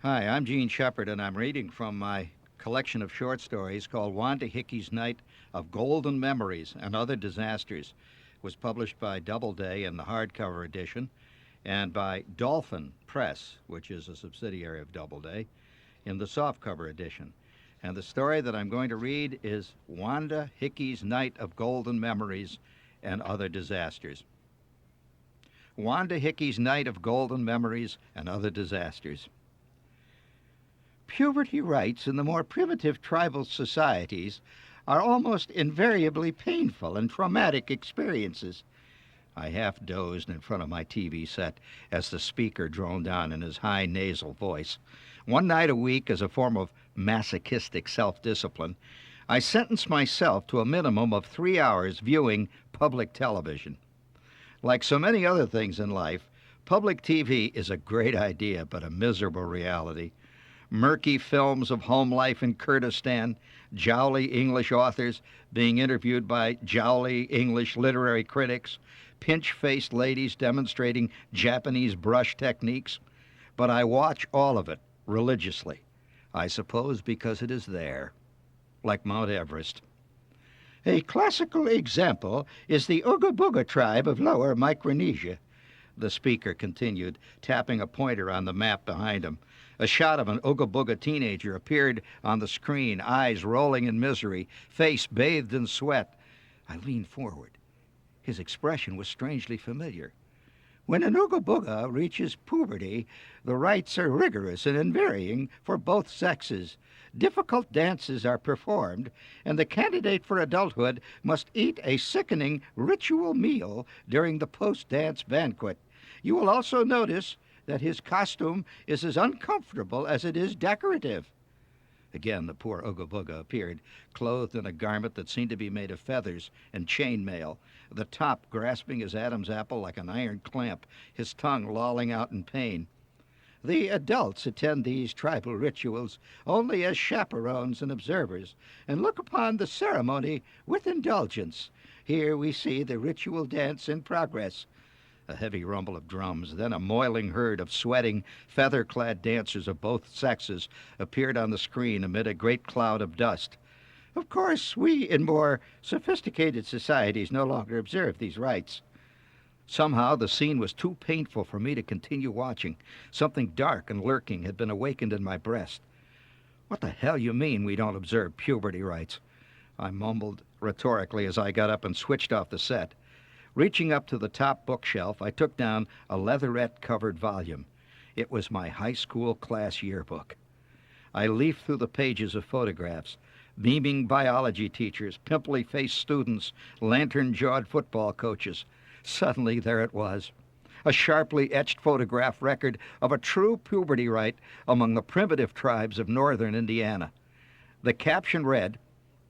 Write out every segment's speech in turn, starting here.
Hi, I'm Gene Shepard, and I'm reading from my collection of short stories called Wanda Hickey's Night of Golden Memories and Other Disasters. It was published by Doubleday in the hardcover edition and by Dolphin Press, which is a subsidiary of Doubleday, in the softcover edition. And the story that I'm going to read is Wanda Hickey's Night of Golden Memories and Other Disasters. Wanda Hickey's Night of Golden Memories and Other Disasters. Puberty rites in the more primitive tribal societies are almost invariably painful and traumatic experiences. I half dozed in front of my TV set as the speaker droned on in his high nasal voice. One night a week, as a form of masochistic self-discipline, I sentenced myself to a minimum of 3 hours viewing public television. Like so many other things in life, public TV is a great idea, but a miserable reality. Murky films of home life in Kurdistan, jowly English authors being interviewed by jowly English literary critics, pinch-faced ladies demonstrating Japanese brush techniques. But I watch all of it religiously, I suppose because it is there, like Mount Everest. A classical example is the Ooga Booga tribe of Lower Micronesia, the speaker continued, tapping a pointer on the map behind him. A shot of an Ooga Booga teenager appeared on the screen, eyes rolling in misery, face bathed in sweat. I leaned forward. His expression was strangely familiar. When an Ooga Booga reaches puberty, the rites are rigorous and unvarying for both sexes. Difficult dances are performed, and the candidate for adulthood must eat a sickening ritual meal during the post-dance banquet. You will also notice that his costume is as uncomfortable as it is decorative. Again, the poor Ooga Booga appeared, clothed in a garment that seemed to be made of feathers and chainmail, the top grasping his Adam's apple like an iron clamp, his tongue lolling out in pain. The adults attend these tribal rituals only as chaperones and observers, and look upon the ceremony with indulgence. Here we see the ritual dance in progress. A heavy rumble of drums, then a moiling herd of sweating, feather-clad dancers of both sexes appeared on the screen amid a great cloud of dust. Of course, we in more sophisticated societies no longer observe these rites. Somehow the scene was too painful for me to continue watching. Something dark and lurking had been awakened in my breast. "What the hell you mean we don't observe puberty rites?" I mumbled rhetorically as I got up and switched off the set. Reaching up to the top bookshelf, I took down a leatherette-covered volume. It was my high school class yearbook. I leafed through the pages of photographs, beaming biology teachers, pimply-faced students, lantern-jawed football coaches. Suddenly, there it was, a sharply etched photograph record of a true puberty rite among the primitive tribes of northern Indiana. The caption read,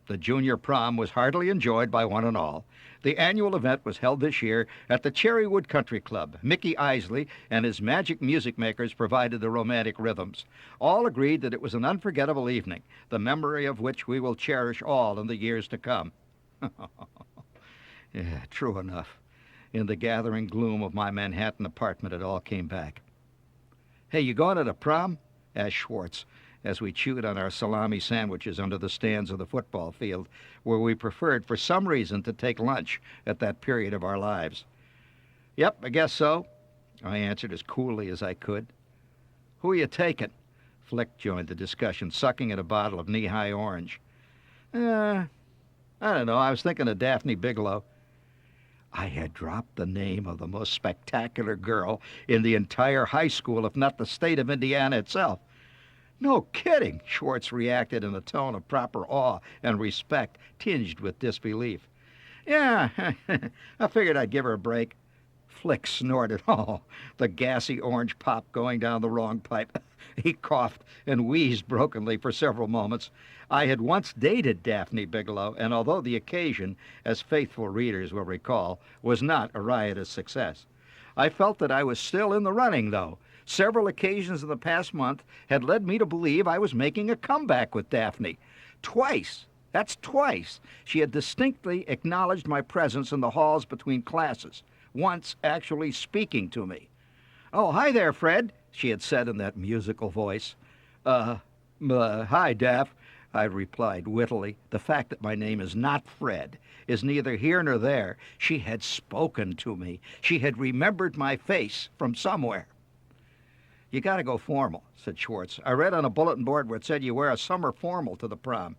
"The junior prom was heartily enjoyed by one and all. The annual event was held this year at the Cherrywood Country Club. Mickey Isley and his magic music makers provided the romantic rhythms. All agreed that it was an unforgettable evening, the memory of which we will cherish all in the years to come." Yeah, true enough. In the gathering gloom of my Manhattan apartment, it all came back. "Hey, you going to the prom?" asked Schwartz, as we chewed on our salami sandwiches under the stands of the football field, where we preferred for some reason to take lunch at that period of our lives. "Yep, I guess so," I answered as coolly as I could. "Who are you taking?" Flick joined the discussion, sucking at a bottle of knee-high orange. I don't know, I was thinking of Daphne Bigelow." I had dropped the name of the most spectacular girl in the entire high school, if not the state of Indiana itself. "No kidding," Schwartz reacted in a tone of proper awe and respect, tinged with disbelief. "Yeah, I figured I'd give her a break." Flick snorted. Oh, the gassy orange pop going down the wrong pipe. He coughed and wheezed brokenly for several moments. I had once dated Daphne Bigelow, and although the occasion, as faithful readers will recall, was not a riotous success, I felt that I was still in the running, though. Several occasions in the past month had led me to believe I was making a comeback with Daphne. Twice, that's twice, she had distinctly acknowledged my presence in the halls between classes, once actually speaking to me. "Oh, hi there, Fred," she had said in that musical voice. Hi, Daff, I replied wittily. The fact that my name is not Fred is neither here nor there. She had spoken to me. She had remembered my face from somewhere. You got to go formal, said Schwartz. I read on a bulletin board where it said you wear a summer formal to the prom.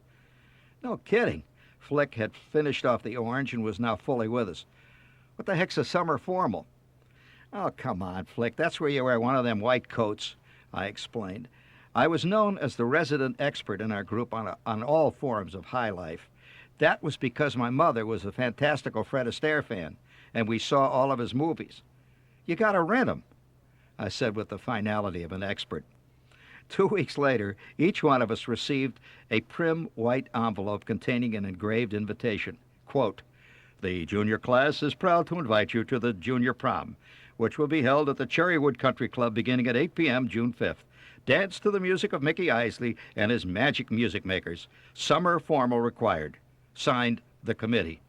No kidding. Flick had finished off the orange and was now fully with us. What the heck's a summer formal? Oh, come on, Flick. That's where you wear one of them white coats, I explained. I was known as the resident expert in our group on all forms of high life. That was because my mother was a fantastical Fred Astaire fan, and we saw all of his movies. You got to rent 'em, I said with the finality of an expert. 2 weeks later, each one of us received a prim white envelope containing an engraved invitation. Quote, "The junior class is proud to invite you to the junior prom, which will be held at the Cherrywood Country Club beginning at 8 p.m. June 5th. Dance to the music of Mickey Isley and his magic music makers. Summer formal required. Signed, the committee."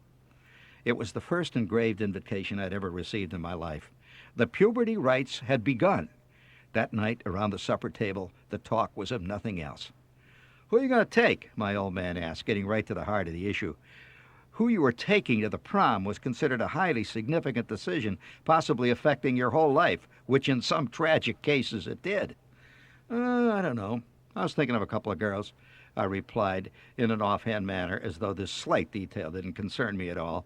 It was the first engraved invitation I'd ever received in my life. The puberty rites had begun. That night, around the supper table, the talk was of nothing else. "Who are you going to take?" my old man asked, getting right to the heart of the issue. Who you were taking to the prom was considered a highly significant decision, possibly affecting your whole life, which in some tragic cases it did. I don't know. I was thinking of a couple of girls, I replied in an offhand manner, as though this slight detail didn't concern me at all.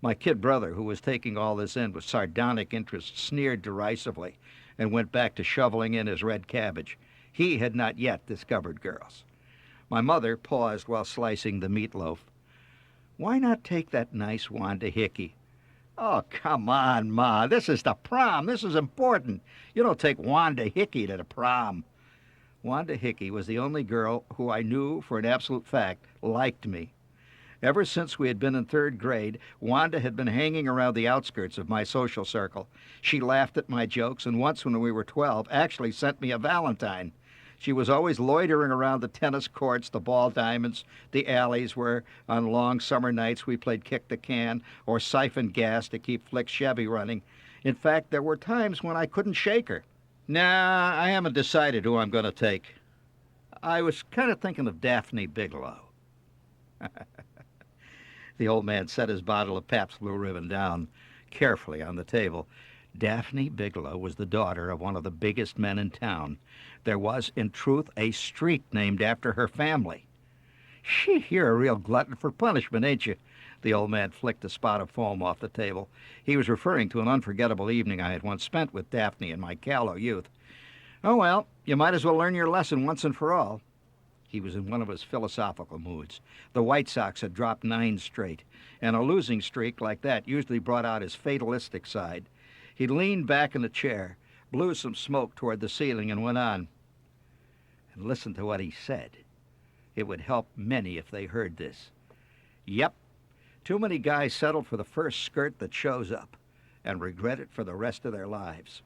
My kid brother, who was taking all this in with sardonic interest, sneered derisively and went back to shoveling in his red cabbage. He had not yet discovered girls. My mother paused while slicing the meatloaf. "Why not take that nice Wanda Hickey?" "Oh, come on, Ma. This is the prom. This is important. You don't take Wanda Hickey to the prom." Wanda Hickey was the only girl who I knew for an absolute fact liked me. Ever since we had been in third grade, Wanda had been hanging around the outskirts of my social circle. She laughed at my jokes, and once when we were 12, actually sent me a valentine. She was always loitering around the tennis courts, the ball diamonds, the alleys where on long summer nights we played kick the can or siphoned gas to keep Flick's Chevy running. In fact, there were times when I couldn't shake her. Nah, I haven't decided who I'm going to take. I was kind of thinking of Daphne Bigelow. The old man set his bottle of Pabst Blue Ribbon down carefully on the table. Daphne Bigelow was the daughter of one of the biggest men in town. There was, in truth, a street named after her family. "Shee, you're a real glutton for punishment, ain't you?" The old man flicked a spot of foam off the table. He was referring to an unforgettable evening I had once spent with Daphne in my callow youth. "Oh, well, you might as well learn your lesson once and for all." He was in one of his philosophical moods. The White Sox had dropped 9 straight, and a losing streak like that usually brought out his fatalistic side. He leaned back in the chair, blew some smoke toward the ceiling, and went on. And listen to what he said. It would help many if they heard this. "Yep, too many guys settle for the first skirt that shows up and regret it for the rest of their lives."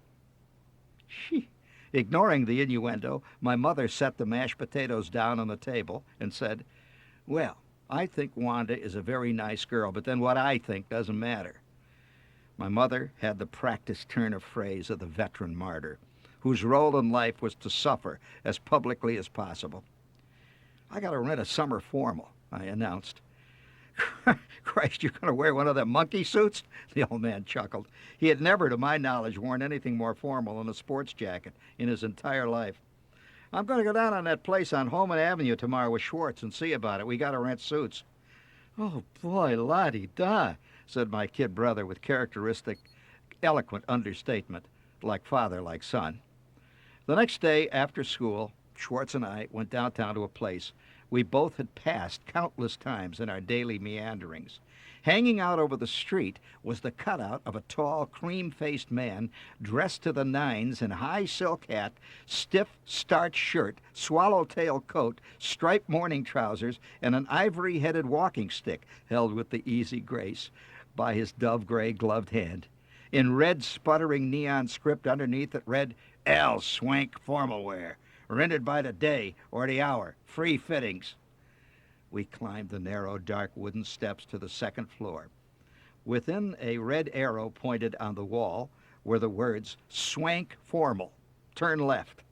Shee. Ignoring the innuendo, my mother set the mashed potatoes down on the table and said, "Well, I think Wanda is a very nice girl, but then what I think doesn't matter." My mother had the practiced turn of phrase of the veteran martyr, whose role in life was to suffer as publicly as possible. "I got to rent a summer formal," I announced. "Christ, you're going to wear one of them monkey suits?" The old man chuckled. He had never, to my knowledge, worn anything more formal than a sports jacket in his entire life. "I'm going to go down on that place on Holman Avenue tomorrow with Schwartz and see about it. We got to rent suits." "Oh, boy, la-di-da," said my kid brother with characteristic, eloquent understatement, like father, like son. The next day after school, Schwartz and I went downtown to a place we both had passed countless times in our daily meanderings. Hanging out over the street was the cutout of a tall, cream-faced man dressed to the nines in high silk hat, stiff starched shirt, swallowtail coat, striped morning trousers, and an ivory-headed walking stick held with the easy grace by his dove-gray gloved hand. In red, sputtering neon script underneath it read, "L. Swank Formal Wear. Rented by the day or the hour. Free fittings." We climbed the narrow, dark wooden steps to the second floor. Within a red arrow pointed on the wall were the words, "Swank Formal. turn left.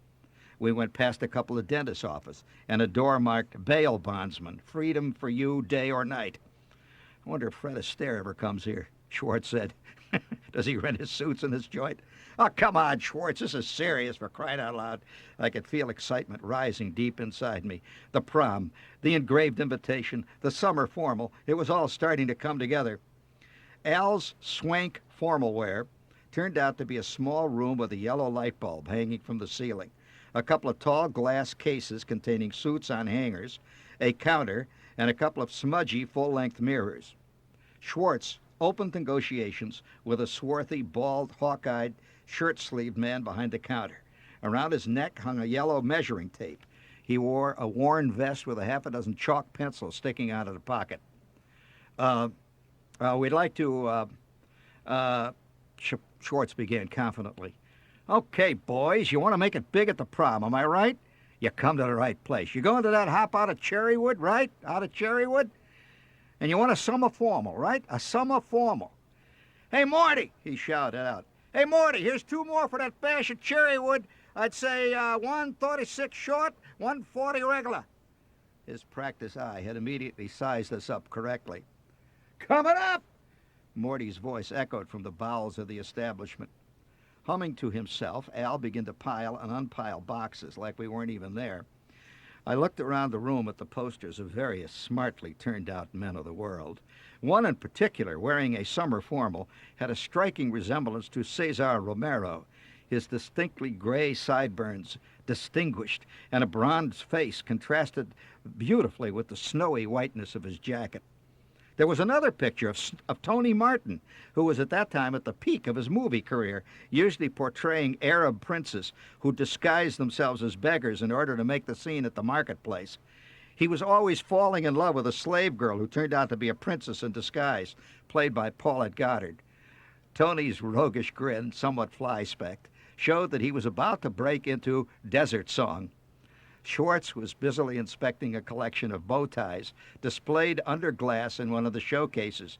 We went past a couple of dentist offices and a door marked bail bondsman, freedom for you day or night. I wonder if Fred Astaire ever comes here, Schwartz said. Does he rent his suits in this joint? Oh, come on, Schwartz, this is serious, for crying out loud. I could feel excitement rising deep inside me. The prom, the engraved invitation, the summer formal, it was all starting to come together. Al's swank formal wear turned out to be a small room with a yellow light bulb hanging from the ceiling, a couple of tall glass cases containing suits on hangers, a counter, and a couple of smudgy full-length mirrors. Schwartz opened negotiations with a swarthy, bald, hawk-eyed, shirt-sleeved man behind the counter. Around his neck hung a yellow measuring tape. He wore a worn vest with a half a dozen chalk pencils sticking out of the pocket. We'd like to, Schwartz began confidently. Okay, boys, you want to make it big at the prom, am I right? You come to the right place. You're going to that hop out of Cherrywood, right? Out of Cherrywood? And you want a summer formal, right? A summer formal. Hey, Morty, he shouted out. Hey, Morty, here's 2 more for that bash at Cherrywood. I'd say 136 short, 140 regular. His practiced eye had immediately sized us up correctly. Coming up! Morty's voice echoed from the bowels of the establishment. Humming to himself, Al began to pile and unpile boxes like we weren't even there. I looked around the room at the posters of various smartly turned-out men of the world. One in particular, wearing a summer formal, had a striking resemblance to Cesar Romero. His distinctly gray sideburns, distinguished, and a bronzed face contrasted beautifully with the snowy whiteness of his jacket. There was another picture of Tony Martin, who was at that time at the peak of his movie career, usually portraying Arab princes who disguised themselves as beggars in order to make the scene at the marketplace. He was always falling in love with a slave girl who turned out to be a princess in disguise, played by Paulette Goddard. Tony's roguish grin, somewhat fly-specked, showed that he was about to break into desert song. Schwartz was busily inspecting a collection of bow ties displayed under glass in one of the showcases.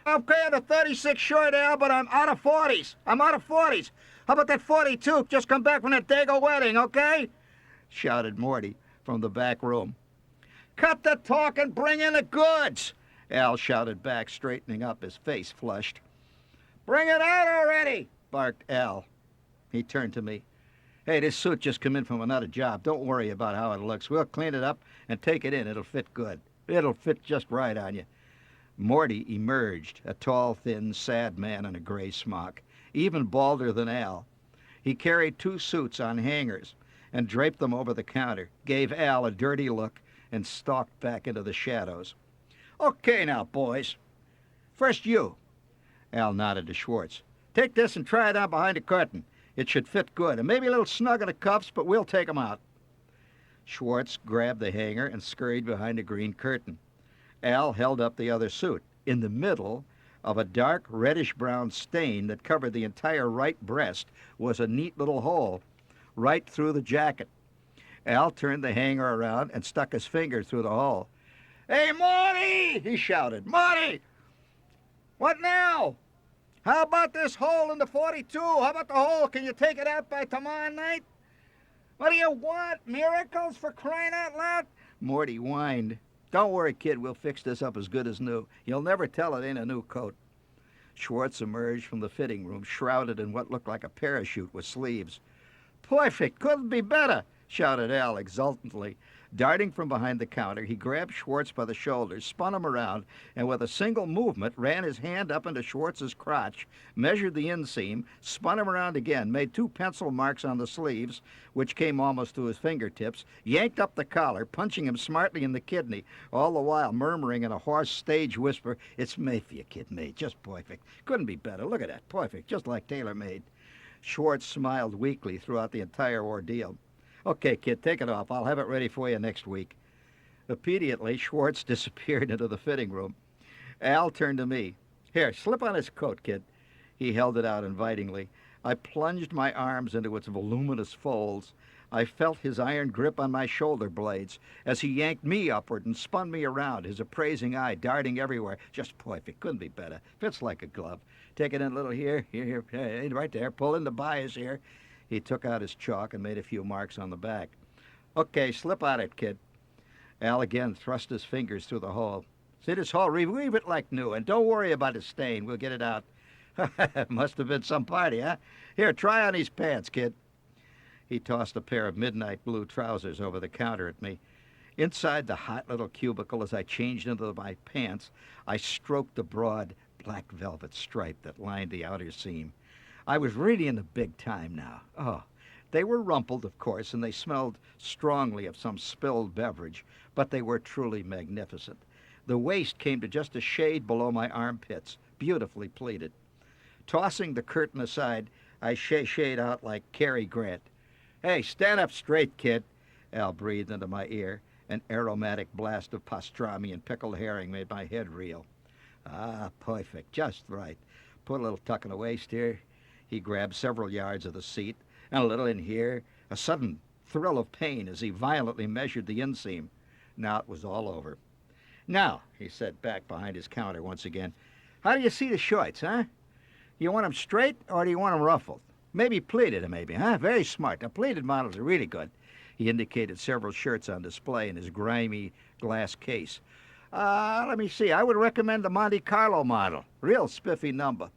Okay, the 36 short, Al, but I'm out of 40s. I'm out of 40s. How about that 42? Just come back from that Dago wedding, okay? Shouted Morty from the back room. Cut the talk and bring in the goods, Al shouted back, straightening up, his face flushed. Bring it out already, barked Al. He turned to me. Hey, this suit just come in from another job. Don't worry about how it looks. We'll clean it up and take it in. It'll fit good. It'll fit just right on you. Morty emerged, a tall, thin, sad man in a gray smock, even balder than Al. He carried 2 suits on hangers and draped them over the counter, gave Al a dirty look, and stalked back into the shadows. Okay now, boys. First you. Al nodded to Schwartz. Take this and try it on behind the curtain. It should fit good, and maybe a little snug in the cuffs, but we'll take 'em out. Schwartz grabbed the hanger and scurried behind a green curtain. Al held up the other suit. In the middle of a dark reddish-brown stain that covered the entire right breast was a neat little hole, right through the jacket. Al turned the hanger around and stuck his finger through the hole. Hey, Morty! He shouted. Morty! What now? How about this hole in the 42? How about the hole? Can you take it out by tomorrow night? What do you want? Miracles, for crying out loud? Morty whined. Don't worry, kid. We'll fix this up as good as new. You'll never tell it ain't a new coat. Schwartz emerged from the fitting room, shrouded in what looked like a parachute with sleeves. Perfect. Couldn't be better, shouted Al exultantly. Darting from behind the counter, he grabbed Schwartz by the shoulders, spun him around, and with a single movement ran his hand up into Schwartz's crotch, measured the inseam, spun him around again, made 2 pencil marks on the sleeves, which came almost to his fingertips, yanked up the collar, punching him smartly in the kidney, all the while murmuring in a hoarse stage whisper, It's made for you, kid, made. Just perfect. Couldn't be better. Look at that. Perfect. Just like tailor-made. Schwartz smiled weakly throughout the entire ordeal. Okay, kid, take it off. I'll have it ready for you next week. Obediently, Schwartz disappeared into the fitting room. Al turned to me. Here, slip on his coat, kid. He held it out invitingly. I plunged my arms into its voluminous folds. I felt his iron grip on my shoulder blades as he yanked me upward and spun me around, his appraising eye darting everywhere. Just perfect. Couldn't be better. Fits like a glove. Take it in a little here, right there. Pull in the bias here. He took out his chalk and made a few marks on the back. Okay, slip out it, kid. Al again thrust his fingers through the hole. See this hole? Reweave it like new, and don't worry about the stain. We'll get it out. Must have been some party, huh? Here, try on these pants, kid. He tossed a pair of midnight blue trousers over the counter at me. Inside the hot little cubicle, as I changed into my pants, I stroked the broad black velvet stripe that lined the outer seam. I was really in the big time now. Oh, they were rumpled, of course, and they smelled strongly of some spilled beverage, but they were truly magnificent. The waist came to just a shade below my armpits, beautifully pleated. Tossing the curtain aside, I shayed out like Cary Grant. Hey, stand up straight, kid, Al breathed into my ear. An aromatic blast of pastrami and pickled herring made my head reel. Ah, perfect, just right. Put a little tuck in the waist here. He grabbed several yards of the seat, and a little in here. A sudden thrill of pain as he violently measured the inseam. Now it was all over. Now, he said back behind his counter once again, how do you see the shorts, huh? You want them straight, or do you want them ruffled? Maybe pleated, maybe, huh? Very smart. The pleated models are really good. He indicated several shirts on display in his grimy glass case. Let me see. I would recommend the Monte Carlo model. Real spiffy number.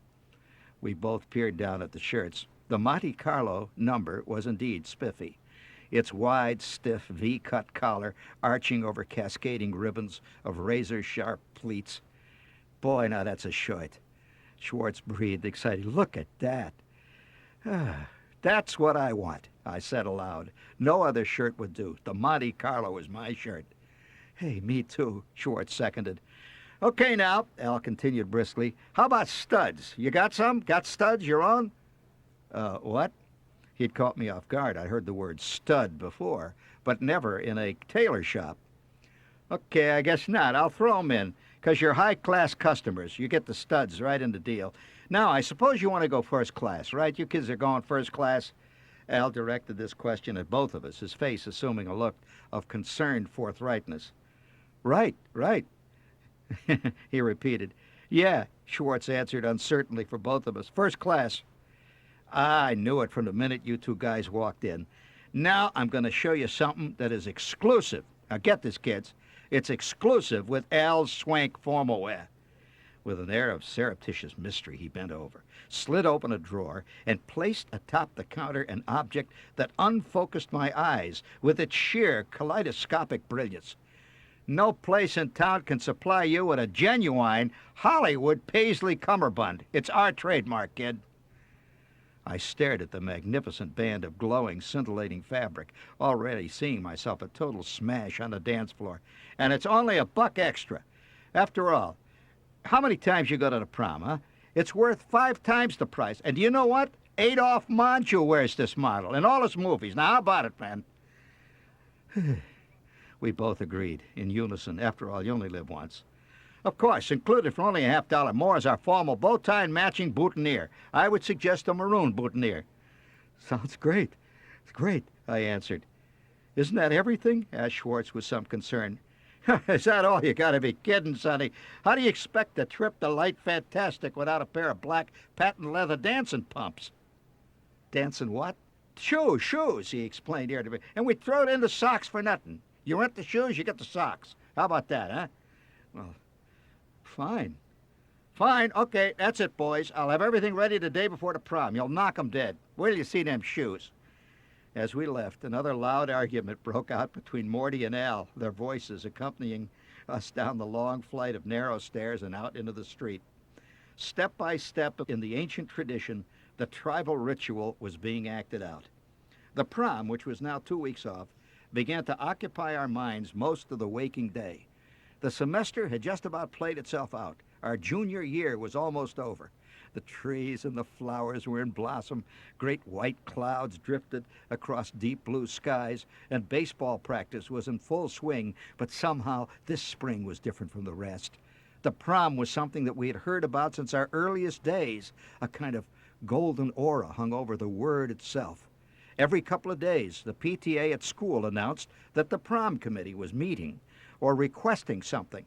We both peered down at the shirts. The Monte Carlo number was indeed spiffy. Its wide, stiff V-cut collar arching over cascading ribbons of razor-sharp pleats. Boy, now that's a shirt. Schwartz breathed excited. Look at that. That's what I want, I said aloud. No other shirt would do. The Monte Carlo is my shirt. Hey, me too, Schwartz seconded. Okay now, Al continued briskly. How about studs? You got some? Got studs, your own? What? He'd caught me off guard. I'd heard the word stud before, but never in a tailor shop. Okay, I guess not. I'll throw 'em in, 'cause you're high-class customers. You get the studs right in the deal. Now, I suppose you want to go first class, right? You kids are going first class? Al directed this question at both of us, his face assuming a look of concerned forthrightness. Right. He repeated. Yeah, Schwartz answered uncertainly for both of us. First class. I knew it from the minute you two guys walked in. Now I'm going to show you something that is exclusive. Now get this, kids. It's exclusive with Al's Swank formal wear. With an air of surreptitious mystery, he bent over, slid open a drawer, and placed atop the counter an object that unfocused my eyes with its sheer kaleidoscopic brilliance. No place in town can supply you with a genuine Hollywood paisley cummerbund. It's our trademark, kid. I stared at the magnificent band of glowing, scintillating fabric, already seeing myself a total smash on the dance floor. And it's only $1 extra. After all, how many times you go to the prom, huh? It's worth 5 times the price. And do you know what? Adolph Manchu wears this model in all his movies. Now, how about it, man? We both agreed, in unison. After all, you only live once. Of course, included for only $50 more is our formal bow-tie and matching boutonniere. I would suggest a maroon boutonniere. Sounds great. It's great, I answered. Isn't that everything? Asked Schwartz with some concern. Is that all? You gotta be kidding, Sonny. How do you expect to trip the light fantastic without a pair of black patent leather dancing pumps? Dancing what? Shoes, he explained irritably. And we throw it in the socks for nothing. You rent the shoes, you get the socks. How about that, huh? Well, fine. Fine, okay, that's it, boys. I'll have everything ready the day before the prom. You'll knock 'em dead. Wait till you see them shoes. As we left, another loud argument broke out between Morty and Al, their voices accompanying us down the long flight of narrow stairs and out into the street. Step by step in the ancient tradition, the tribal ritual was being acted out. The prom, which was now 2 weeks off, began to occupy our minds most of the waking day. The semester had just about played itself out. Our junior year was almost over. The trees and the flowers were in blossom. Great white clouds drifted across deep blue skies, and baseball practice was in full swing, but somehow this spring was different from the rest. The prom was something that we had heard about since our earliest days. A kind of golden aura hung over the word itself. Every couple of days, the PTA at school announced that the prom committee was meeting or requesting something.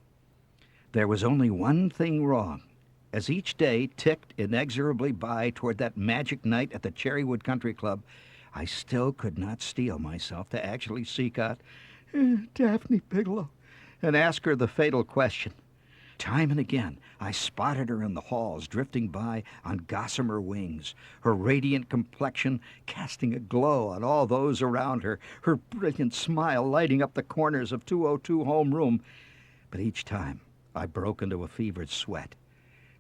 There was only one thing wrong. As each day ticked inexorably by toward that magic night at the Cherrywood Country Club, I still could not steel myself to actually seek out Daphne Bigelow and ask her the fatal question. Time and again, I spotted her in the halls, drifting by on gossamer wings, her radiant complexion casting a glow on all those around her, her brilliant smile lighting up the corners of 202 homeroom. But each time, I broke into a fevered sweat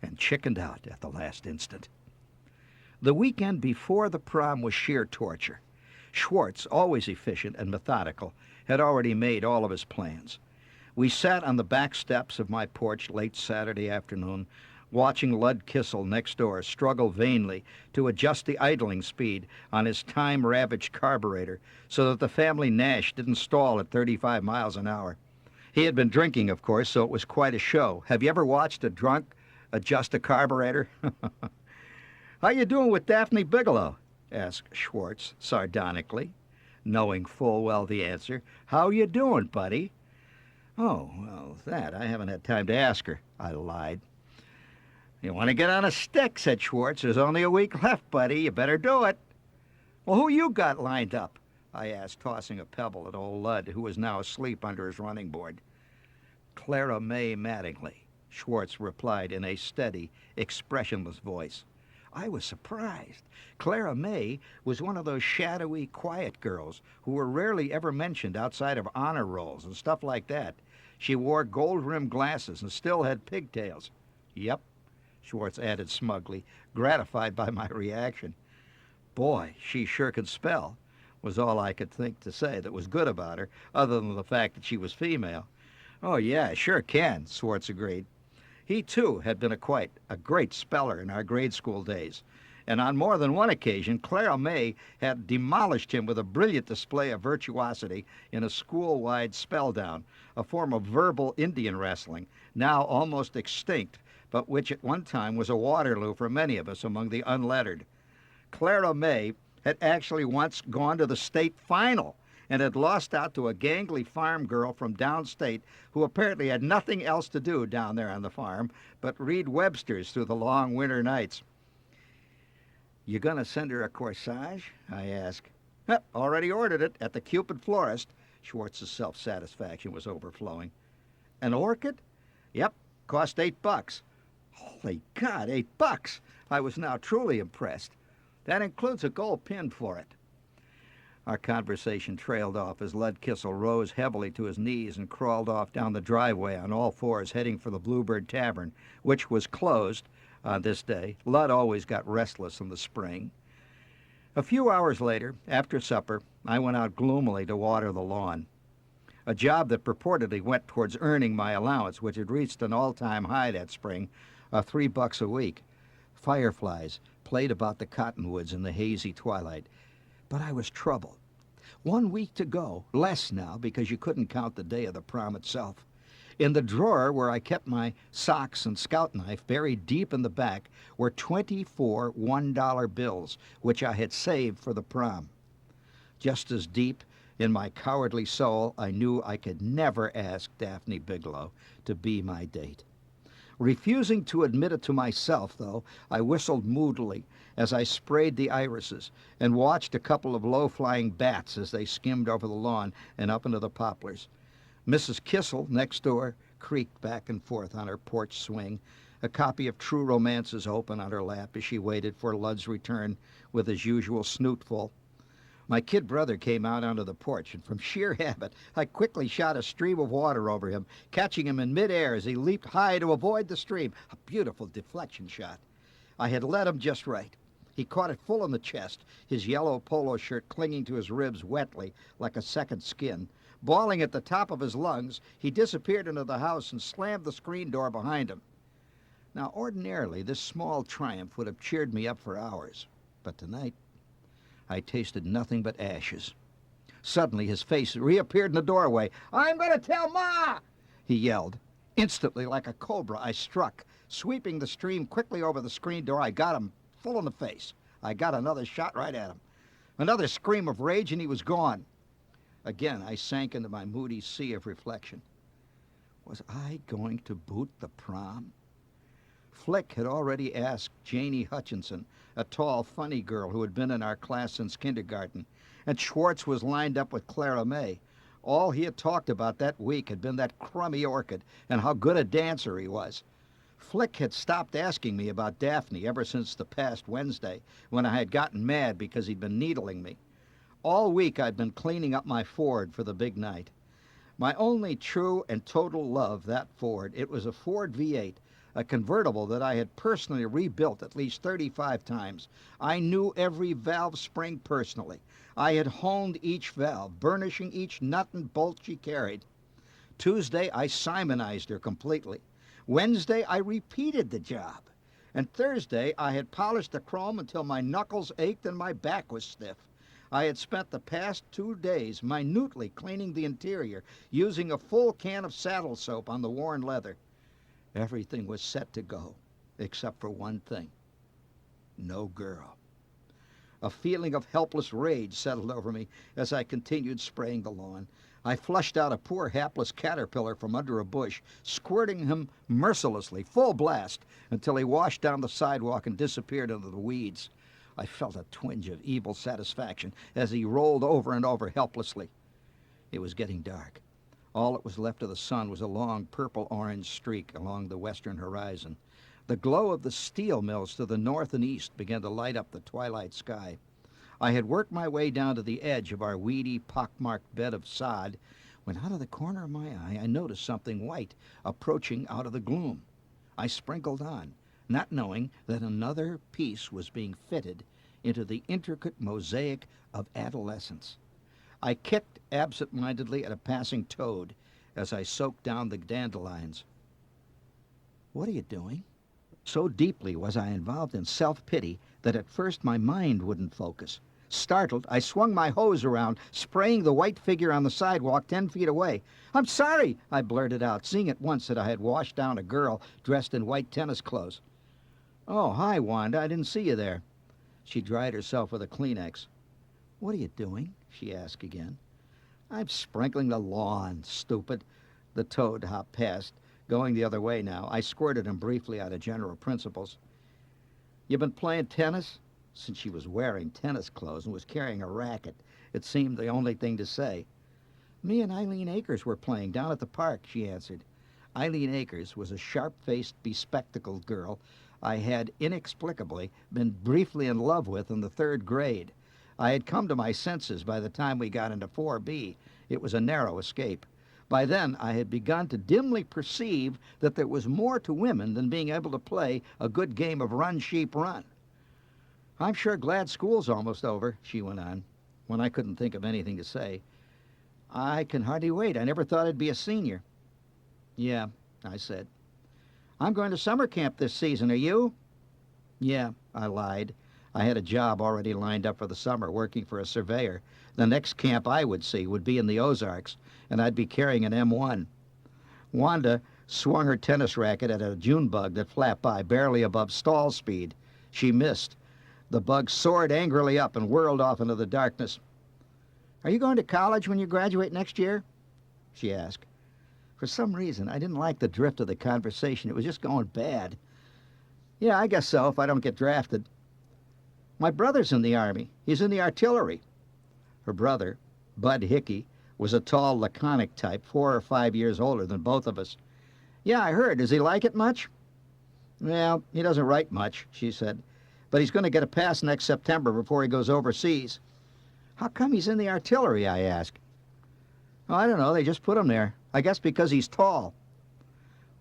and chickened out at the last instant. The weekend before the prom was sheer torture. Schwartz, always efficient and methodical, had already made all of his plans. We sat on the back steps of my porch late Saturday afternoon, watching Lud Kissel next door struggle vainly to adjust the idling speed on his time-ravaged carburetor so that the family Nash didn't stall at 35 miles an hour. He had been drinking, of course, so it was quite a show. Have you ever watched a drunk adjust a carburetor? How you doing with Daphne Bigelow? Asked Schwartz sardonically, knowing full well the answer. How you doing, buddy? Oh, well, that I haven't had time to ask her, I lied. You want to get on a stick, said Schwartz. There's only a week left, buddy. You better do it. Well, who you got lined up? I asked, tossing a pebble at old Lud, who was now asleep under his running board. Clara May Mattingly, Schwartz replied in a steady, expressionless voice. I was surprised. Clara May was one of those shadowy, quiet girls who were rarely ever mentioned outside of honor rolls and stuff like that. She wore gold-rimmed glasses and still had pigtails. Yep, Schwartz added smugly, gratified by my reaction. Boy, she sure could spell, was all I could think to say that was good about her, other than the fact that she was female. Oh, yeah, sure can, Schwartz agreed. He, too, had been quite a great speller in our grade school days, and on more than one occasion, Clara May had demolished him with a brilliant display of virtuosity in a school-wide spell-down, a form of verbal Indian wrestling, now almost extinct, but which at one time was a Waterloo for many of us among the unlettered. Clara May had actually once gone to the state final and had lost out to a gangly farm girl from downstate who apparently had nothing else to do down there on the farm but read Webster's through the long winter nights. You gonna send her a corsage? I asked. Already ordered it at the Cupid Florist. Schwartz's self-satisfaction was overflowing. An orchid? Yep, cost $8. Holy God, $8! I was now truly impressed. That includes a gold pin for it. Our conversation trailed off as Lud Kissel rose heavily to his knees and crawled off down the driveway on all fours, heading for the Bluebird Tavern, which was closed on this day. Lud always got restless in the spring. A few hours later, after supper, I went out gloomily to water the lawn, a job that purportedly went towards earning my allowance, which had reached an all-time high that spring, $3 a week. Fireflies played about the cottonwoods in the hazy twilight. But I was troubled. 1 week to go, less now because you couldn't count the day of the prom itself. In the drawer where I kept my socks and scout knife, buried deep in the back, were 24 $1 bills, which I had saved for the prom. Just as deep in my cowardly soul, I knew I could never ask Daphne Bigelow to be my date. Refusing to admit it to myself, though, I whistled moodily as I sprayed the irises and watched a couple of low-flying bats as they skimmed over the lawn and up into the poplars. Mrs. Kissel, next door, creaked back and forth on her porch swing, a copy of True Romances open on her lap as she waited for Lud's return with his usual snootful. My kid brother came out onto the porch, and from sheer habit, I quickly shot a stream of water over him, catching him in midair as he leaped high to avoid the stream. A beautiful deflection shot. I had led him just right. He caught it full in the chest, his yellow polo shirt clinging to his ribs wetly like a second skin. Bawling at the top of his lungs, he disappeared into the house and slammed the screen door behind him. Now, ordinarily, this small triumph would have cheered me up for hours, but tonight I tasted nothing but ashes. Suddenly, his face reappeared in the doorway. "I'm going to tell Ma!" he yelled. Instantly, like a cobra, I struck. Sweeping the stream quickly over the screen door, I got him full in the face. I got another shot right at him. Another scream of rage, and he was gone. Again, I sank into my moody sea of reflection. Was I going to boot the prom? Flick had already asked Janie Hutchinson, a tall, funny girl who had been in our class since kindergarten, and Schwartz was lined up with Clara May. All he had talked about that week had been that crummy orchid and how good a dancer he was. Flick had stopped asking me about Daphne ever since the past Wednesday, when I had gotten mad because he'd been needling me. All week I'd been cleaning up my Ford for the big night. My only true and total love, that Ford. It was a Ford V8, a convertible that I had personally rebuilt at least 35 times. I knew every valve spring personally. I had honed each valve, burnishing each nut and bolt she carried. Tuesday, I Simonized her completely. Wednesday, I repeated the job. And Thursday, I had polished the chrome until my knuckles ached and my back was stiff. I had spent the past 2 days minutely cleaning the interior, using a full can of saddle soap on the worn leather. Everything was set to go, except for one thing. No girl. A feeling of helpless rage settled over me as I continued spraying the lawn. I flushed out a poor hapless caterpillar from under a bush, squirting him mercilessly, full blast, until he washed down the sidewalk and disappeared into the weeds. I felt a twinge of evil satisfaction as he rolled over and over helplessly. It was getting dark. All that was left of the sun was a long purple-orange streak along the western horizon. The glow of the steel mills to the north and east began to light up the twilight sky. I had worked my way down to the edge of our weedy, pockmarked bed of sod when out of the corner of my eye I noticed something white approaching out of the gloom. I sprinkled on, not knowing that another piece was being fitted into the intricate mosaic of adolescence. I kicked absent-mindedly at a passing toad as I soaked down the dandelions. "What are you doing?" So deeply was I involved in self-pity that at first my mind wouldn't focus. Startled, I swung my hose around, spraying the white figure on the sidewalk 10 feet away. "I'm sorry," I blurted out, seeing at once that I had washed down a girl dressed in white tennis clothes. "Oh, hi, Wanda. I didn't see you there." She dried herself with a Kleenex. "What are you doing?" she asked again. "I'm sprinkling the lawn, stupid." The toad hopped past, going the other way now. I squirted him briefly out of general principles. "You been playing tennis?" Since she was wearing tennis clothes and was carrying a racket, it seemed the only thing to say. "Me and Eileen Akers were playing down at the park," she answered. Eileen Akers was a sharp-faced, bespectacled girl I had inexplicably been briefly in love with in the 3rd grade. I had come to my senses by the time we got into 4B. It was a narrow escape. By then, I had begun to dimly perceive that there was more to women than being able to play a good game of run, sheep, run. "I'm sure glad school's almost over," she went on, when I couldn't think of anything to say. "I can hardly wait. I never thought I'd be a senior." "Yeah," I said. "I'm going to summer camp this season. Are you?" "Yeah," I lied. I had a job already lined up for the summer, working for a surveyor. The next camp I would see would be in the Ozarks, and I'd be carrying an M1. Wanda swung her tennis racket at a June bug that flapped by, barely above stall speed. She missed. The bug soared angrily up and whirled off into the darkness. "Are you going to college when you graduate next year?" she asked. For some reason, I didn't like the drift of the conversation. It was just going bad. "Yeah, I guess so, if I don't get drafted." "My brother's in the Army. He's in the artillery." Her brother, Bud Hickey, was a tall, laconic type, 4 or 5 years older than both of us. "Yeah, I heard. Does he like it much?" "Well, he doesn't write much," she said. "But he's going to get a pass next September before he goes overseas." "How come he's in the artillery?" I asked. "Oh, I don't know. They just put him there. I guess because he's tall."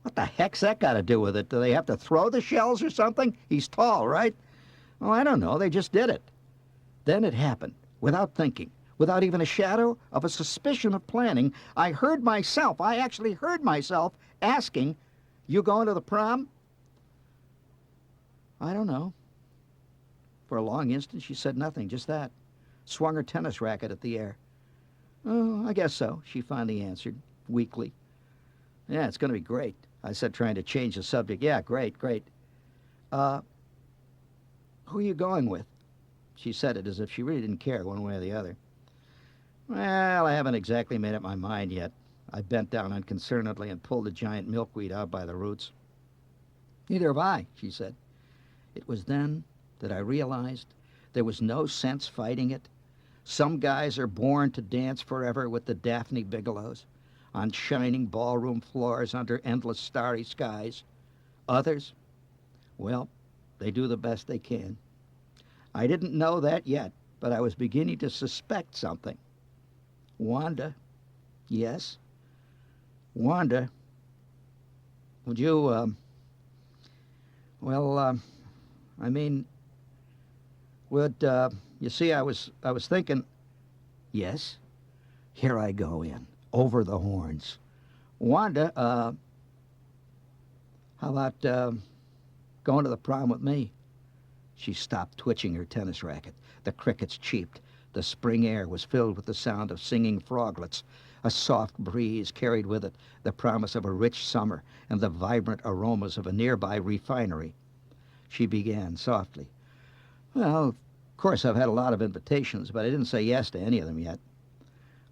"What the heck's that got to do with it? Do they have to throw the shells or something? He's tall, right?" "Oh, I don't know. They just did it." Then it happened, without thinking, without even a shadow of a suspicion of planning. I actually heard myself asking, "You going to the prom?" "I don't know." For a long instant, she said nothing, just that. Swung her tennis racket at the air. "Oh, I guess so," she finally answered, weakly. "Yeah, it's going to be great," I said, trying to change the subject. "Yeah, great, great." Who are you going with?" She said it as if she really didn't care one way or the other. "Well, I haven't exactly made up my mind yet." I bent down unconcernedly and pulled the giant milkweed out by the roots. Neither have I, she said. It was then that I realized there was no sense fighting it. Some guys are born to dance forever with the Daphne Bigelows, on shining ballroom floors under endless starry skies. Others, well, they do the best they can. I didn't know that yet, but I was beginning to suspect something. Wanda, yes, Wanda, would you, I mean, would, you see, I was thinking, yes, here I go in, over the horns. Wanda, how about going to the prom with me? She stopped twitching her tennis racket. The crickets cheeped. The spring air was filled with the sound of singing froglets. A soft breeze carried with it the promise of a rich summer and the vibrant aromas of a nearby refinery. She began softly. Well, of course I've had a lot of invitations, but I didn't say yes to any of them yet.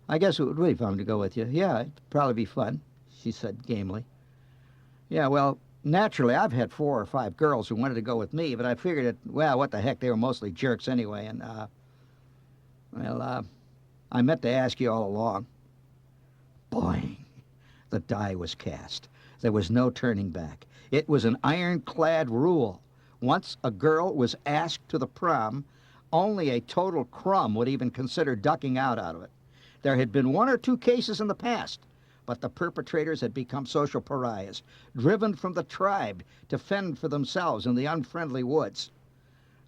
I guess it would be fun to go with you. Yeah, it'd probably be fun, she said gamely. Yeah, well, naturally, I've had 4 or 5 girls who wanted to go with me, but I figured that, well, what the heck, they were mostly jerks anyway, and, I meant to ask you all along. Boing! The die was cast. There was no turning back. It was an ironclad rule. Once a girl was asked to the prom, only a total crumb would even consider ducking out of it. There had been 1 or 2 cases in the past, but the perpetrators had become social pariahs, driven from the tribe to fend for themselves in the unfriendly woods.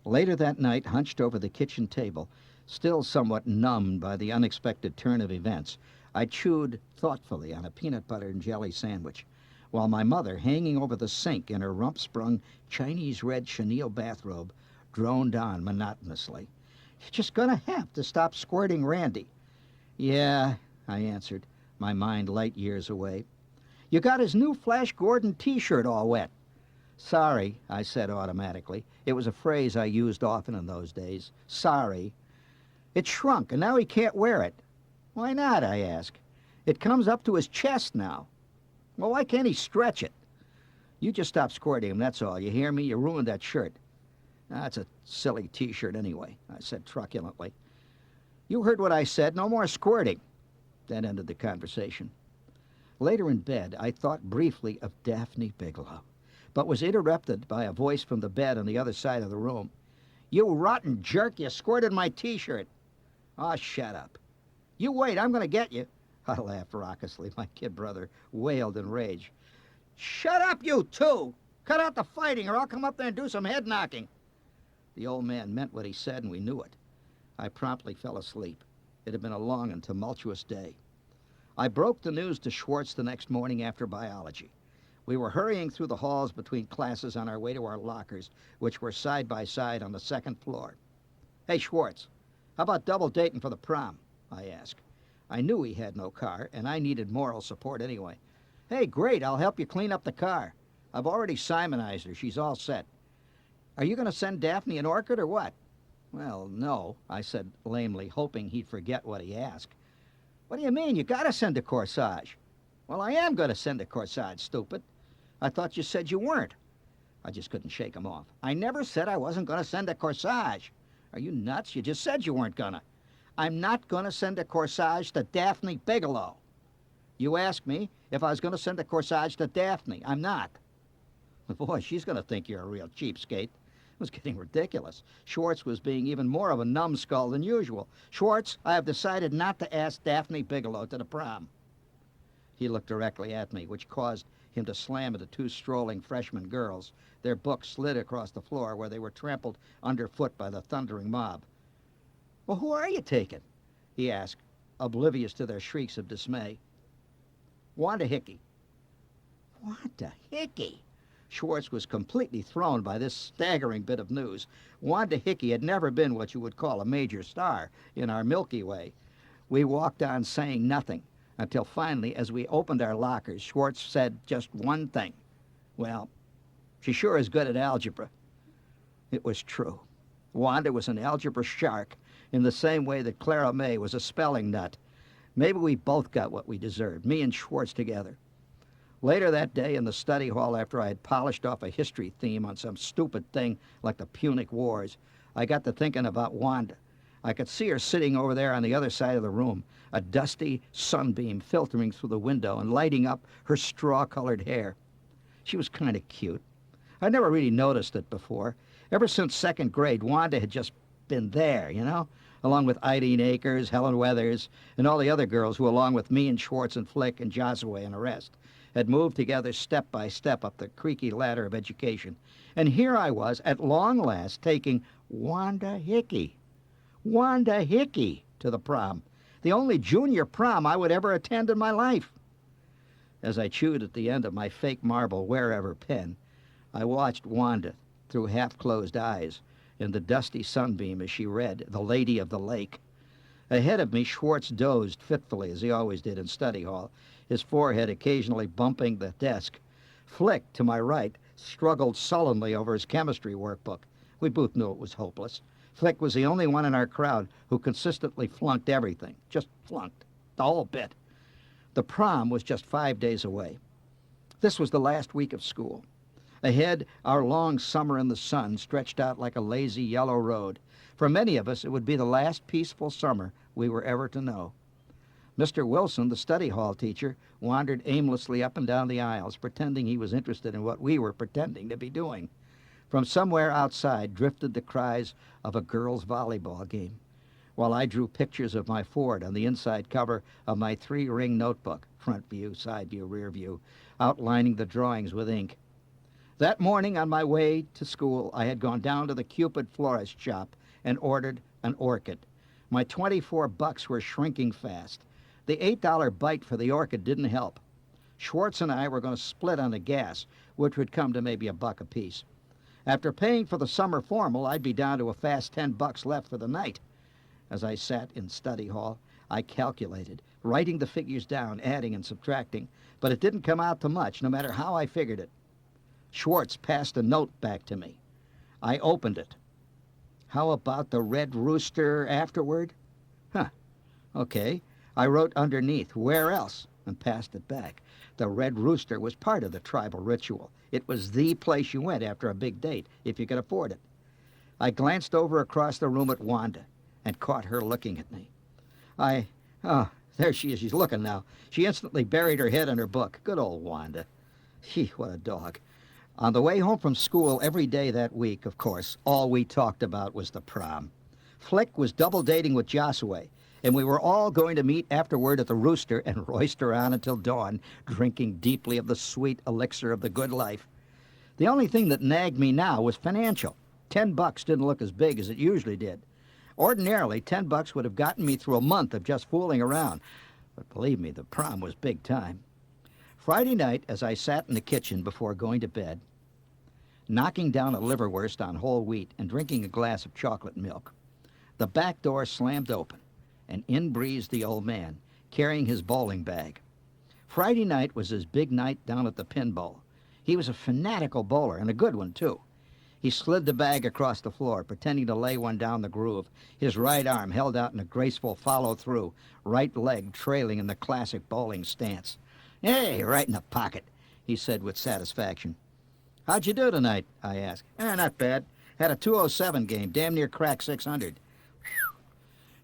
Later that night, hunched over the kitchen table, still somewhat numbed by the unexpected turn of events, I chewed thoughtfully on a peanut butter and jelly sandwich, while my mother, hanging over the sink in her rump-sprung Chinese red chenille bathrobe, droned on monotonously. You're just gonna have to stop squirting Randy. Yeah, I answered, my mind light years away. You got his new Flash Gordon T-shirt all wet. Sorry, I said automatically. It was a phrase I used often in those days. Sorry. It shrunk, and now he can't wear it. Why not, I asked. It comes up to his chest now. Well, why can't he stretch it? You just stop squirting him, that's all. You hear me? You ruined that shirt. That's a silly T-shirt anyway, I said truculently. You heard what I said. No more squirting. That ended the conversation. Later in bed, I thought briefly of Daphne Bigelow, but was interrupted by a voice from the bed on the other side of the room. You rotten jerk, you squirted my T-shirt. Oh, shut up. You wait, I'm going to get you. I laughed raucously. My kid brother wailed in rage. Shut up, you two! Cut out the fighting, or I'll come up there and do some head knocking. The old man meant what he said, and we knew it. I promptly fell asleep. It had been a long and tumultuous day. I broke the news to Schwartz the next morning after biology. We were hurrying through the halls between classes on our way to our lockers, which were side by side on the 2nd floor. Hey, Schwartz, how about double dating for the prom? I asked. I knew he had no car, and I needed moral support anyway. Hey, great, I'll help you clean up the car. I've already Simonized her. She's all set. Are you going to send Daphne an orchid or what? Well, no, I said lamely, hoping he'd forget what he asked. What do you mean? You got to send a corsage. Well, I am going to send a corsage, stupid. I thought you said you weren't. I just couldn't shake him off. I never said I wasn't going to send a corsage. Are you nuts? You just said you weren't going to. I'm not going to send a corsage to Daphne Bigelow. You asked me if I was going to send a corsage to Daphne. I'm not. Boy, she's going to think you're a real cheapskate. It was getting ridiculous. Schwartz was being even more of a numbskull than usual. Schwartz, I have decided not to ask Daphne Bigelow to the prom. He looked directly at me, which caused him to slam into 2 strolling freshman girls. Their books slid across the floor where they were trampled underfoot by the thundering mob. Well, who are you taking? He asked, oblivious to their shrieks of dismay. Wanda Hickey. Wanda Hickey? Schwartz was completely thrown by this staggering bit of news. Wanda Hickey had never been what you would call a major star in our Milky Way. We walked on saying nothing until finally, as we opened our lockers, Schwartz said just one thing. Well, she sure is good at algebra. It was true. Wanda was an algebra shark in the same way that Clara May was a spelling nut. Maybe we both got what we deserved, me and Schwartz together. Later that day in the study hall, after I had polished off a history theme on some stupid thing like the Punic Wars, I got to thinking about Wanda. I could see her sitting over there on the other side of the room, a dusty sunbeam filtering through the window and lighting up her straw-colored hair. She was kind of cute. I'd never really noticed it before. Ever since second grade, Wanda had just been there, along with Eileen Akers, Helen Weathers, and all the other girls who, along with me and Schwartz and Flick and Josaway and the rest, had moved together step by step up the creaky ladder of education. And here I was, at long last, taking Wanda Hickey to the prom, the only junior prom I would ever attend in my life. As I chewed at the end of my fake marble wherever pen, I watched Wanda through half-closed eyes in the dusty sunbeam as she read The Lady of the Lake. Ahead of me, Schwartz dozed fitfully, as he always did in study hall, his forehead occasionally bumping the desk. Flick, to my right, struggled sullenly over his chemistry workbook. We both knew it was hopeless. Flick was the only one in our crowd who consistently flunked everything. Just flunked. The whole bit. The prom was just 5 days away. This was the last week of school. Ahead, our long summer in the sun stretched out like a lazy yellow road. For many of us, it would be the last peaceful summer we were ever to know. Mr. Wilson, the study hall teacher, wandered aimlessly up and down the aisles, pretending he was interested in what we were pretending to be doing. From somewhere outside drifted the cries of a girls' volleyball game, while I drew pictures of my Ford on the inside cover of my 3-ring notebook, front view, side view, rear view, outlining the drawings with ink. That morning on my way to school, I had gone down to the Cupid florist shop and ordered an orchid. My 24 bucks were shrinking fast. The $8 bite for the orchid didn't help. Schwartz and I were going to split on the gas, which would come to maybe $1 apiece. After paying for the summer formal, I'd be down to a fast 10 bucks left for the night. As I sat in study hall, I calculated, writing the figures down, adding and subtracting, but it didn't come out to much, no matter how I figured it. Schwartz passed a note back to me. I opened it. How about the Red Rooster afterward? Okay. I wrote underneath, where else? And passed it back. The Red Rooster was part of the tribal ritual. It was the place you went after a big date, if you could afford it. I glanced over across the room at Wanda and caught her looking at me. There she is. She's looking now. She instantly buried her head in her book. Good old Wanda. What a dog. On the way home from school every day that week, of course, all we talked about was the prom. Flick was double dating with Josaway, and we were all going to meet afterward at the Rooster and roister on until dawn, drinking deeply of the sweet elixir of the good life. The only thing that nagged me now was financial. 10 bucks didn't look as big as it usually did. Ordinarily, 10 bucks would have gotten me through a month of just fooling around. But believe me, the prom was big time. Friday night, as I sat in the kitchen before going to bed, knocking down a liverwurst on whole wheat and drinking a glass of chocolate milk, the back door slammed open, and in breezed the old man, carrying his bowling bag. Friday night was his big night down at the pinball. He was a fanatical bowler, and a good one, too. He slid the bag across the floor, pretending to lay one down the groove, his right arm held out in a graceful follow-through, right leg trailing in the classic bowling stance. "Hey, right in the pocket," he said with satisfaction. "How'd you do tonight?" I asked. Not bad. Had a 207 game, damn near cracked 600. Whew.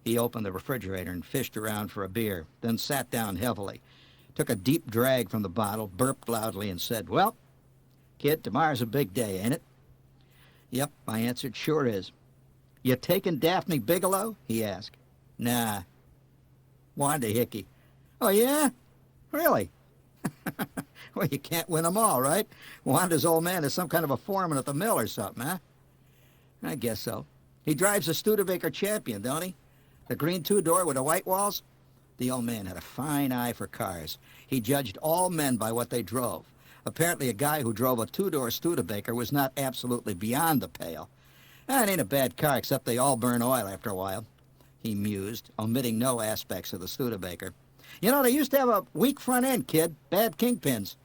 He opened the refrigerator and fished around for a beer, then sat down heavily, took a deep drag from the bottle, burped loudly, and said, "Well, kid, tomorrow's a big day, ain't it?" "Yep," I answered, "sure is." "You taking Daphne Bigelow?" he asked. "Nah." "Wanda Hickey." "Oh, yeah? Really?" "Well, you can't win them all, right? Wanda's old man is some kind of a foreman at the mill or something, huh?" "I guess so. He drives a Studebaker Champion, don't he? The green two-door with the white walls?" The old man had a fine eye for cars. He judged all men by what they drove. Apparently a guy who drove a two-door Studebaker was not absolutely beyond the pale. "It ain't a bad car, except they all burn oil after a while," he mused, omitting no aspects of the Studebaker. "You know, they used to have a weak front end, kid. Bad kingpins."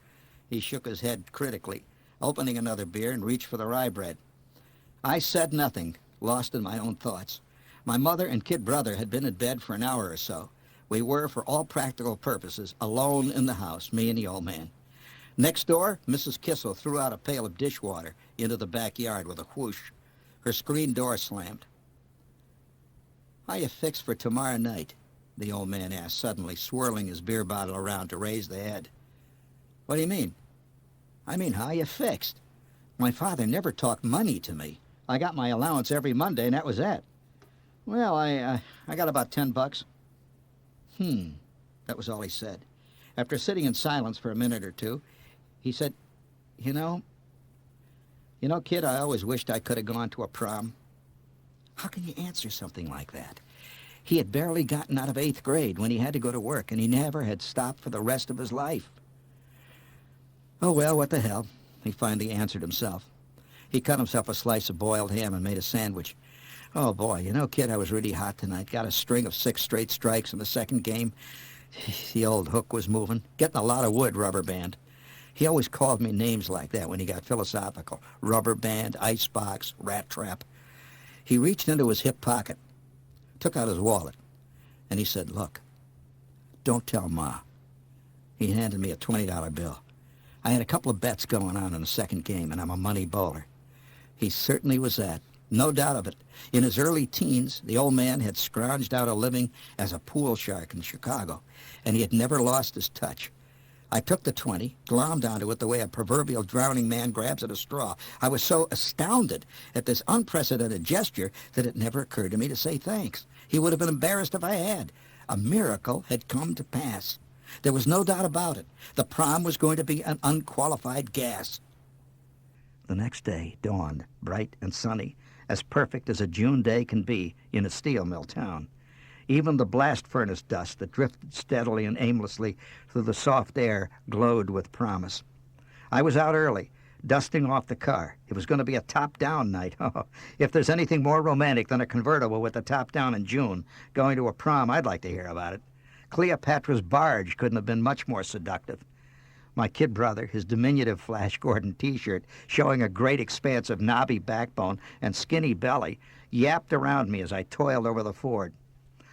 He shook his head critically, opening another beer, and reached for the rye bread. I said nothing, lost in my own thoughts. My mother and kid brother had been in bed for an hour or so. We were, for all practical purposes, alone in the house, me and the old man. Next door, Mrs. Kissel threw out a pail of dishwater into the backyard with a whoosh. Her screen door slammed. "How you fixed for tomorrow night?" the old man asked suddenly, swirling his beer bottle around to raise the head. "What do you mean?" "I mean, how you fixed? My father never talked money to me. I got my allowance every Monday, and that was it." "Well, I got about $10." That was all he said. After sitting in silence for a minute or two, he said, You know, kid, I always wished I could have gone to a prom." How can you answer something like that? He had barely gotten out of 8th grade when he had to go to work, and he never had stopped for the rest of his life. "Oh, well, what the hell," he finally answered himself. He cut himself a slice of boiled ham and made a sandwich. "Oh, boy, kid, I was really hot tonight. Got a string of 6 straight strikes in the second game. The old hook was moving. Getting a lot of wood, Rubber Band." He always called me names like that when he got philosophical. Rubber Band, Icebox, Rat Trap. He reached into his hip pocket, took out his wallet, and he said, "Look, don't tell Ma." He handed me a $20 bill. I had a couple of bets going on in the second game, and I'm a money bowler. He certainly was that. No doubt of it. In his early teens, the old man had scrounged out a living as a pool shark in Chicago, and he had never lost his touch. I took the 20, glommed onto it the way a proverbial drowning man grabs at a straw. I was so astounded at this unprecedented gesture that it never occurred to me to say thanks. He would have been embarrassed if I had. A miracle had come to pass. There was no doubt about it. The prom was going to be an unqualified gas. The next day dawned, bright and sunny, as perfect as a June day can be in a steel mill town. Even the blast furnace dust that drifted steadily and aimlessly through the soft air glowed with promise. I was out early, dusting off the car. It was going to be a top-down night. Oh, if there's anything more romantic than a convertible with the top down in June going to a prom, I'd like to hear about it. Cleopatra's barge couldn't have been much more seductive. My kid brother, his diminutive Flash Gordon T-shirt showing a great expanse of knobby backbone and skinny belly, yapped around me as I toiled over the Ford.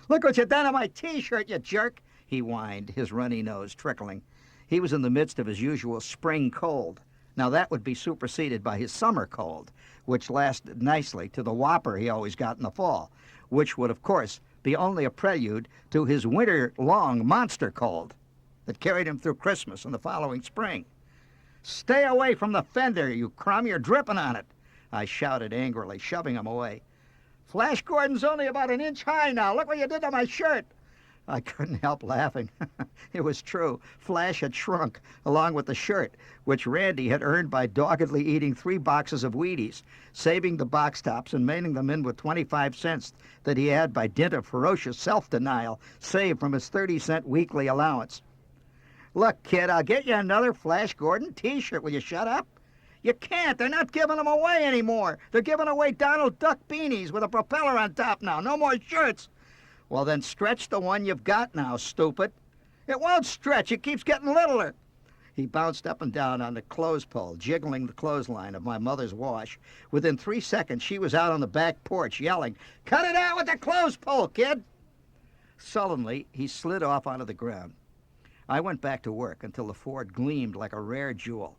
"Look what you done to my T-shirt, you jerk," he whined, his runny nose trickling. He was in the midst of his usual spring cold. Now that would be superseded by his summer cold, which lasted nicely to the whopper he always got in the fall, which would, of course, be only a prelude to his winter-long monster cold that carried him through Christmas and the following spring. "Stay away from the fender, you crumb. You're dripping on it," I shouted angrily, shoving him away. "Flash Gordon's only about an inch high now. Look what you did to my shirt." I couldn't help laughing. It was true. Flash had shrunk, along with the shirt, which Randy had earned by doggedly eating 3 boxes of Wheaties, saving the box tops and mailing them in with 25 cents that he had, by dint of ferocious self-denial, saved from his 30-cent weekly allowance. "Look, kid, I'll get you another Flash Gordon T-shirt. Will you shut up?" "You can't. They're not giving them away anymore. They're giving away Donald Duck beanies with a propeller on top now. No more shirts." "Well, then stretch the one you've got now, stupid." "It won't stretch. It keeps getting littler." He bounced up and down on the clothes pole, jiggling the clothesline of my mother's wash. Within 3 seconds, she was out on the back porch yelling, "Cut it out with the clothes pole, kid!" Sullenly, he slid off onto the ground. I went back to work until the Ford gleamed like a rare jewel.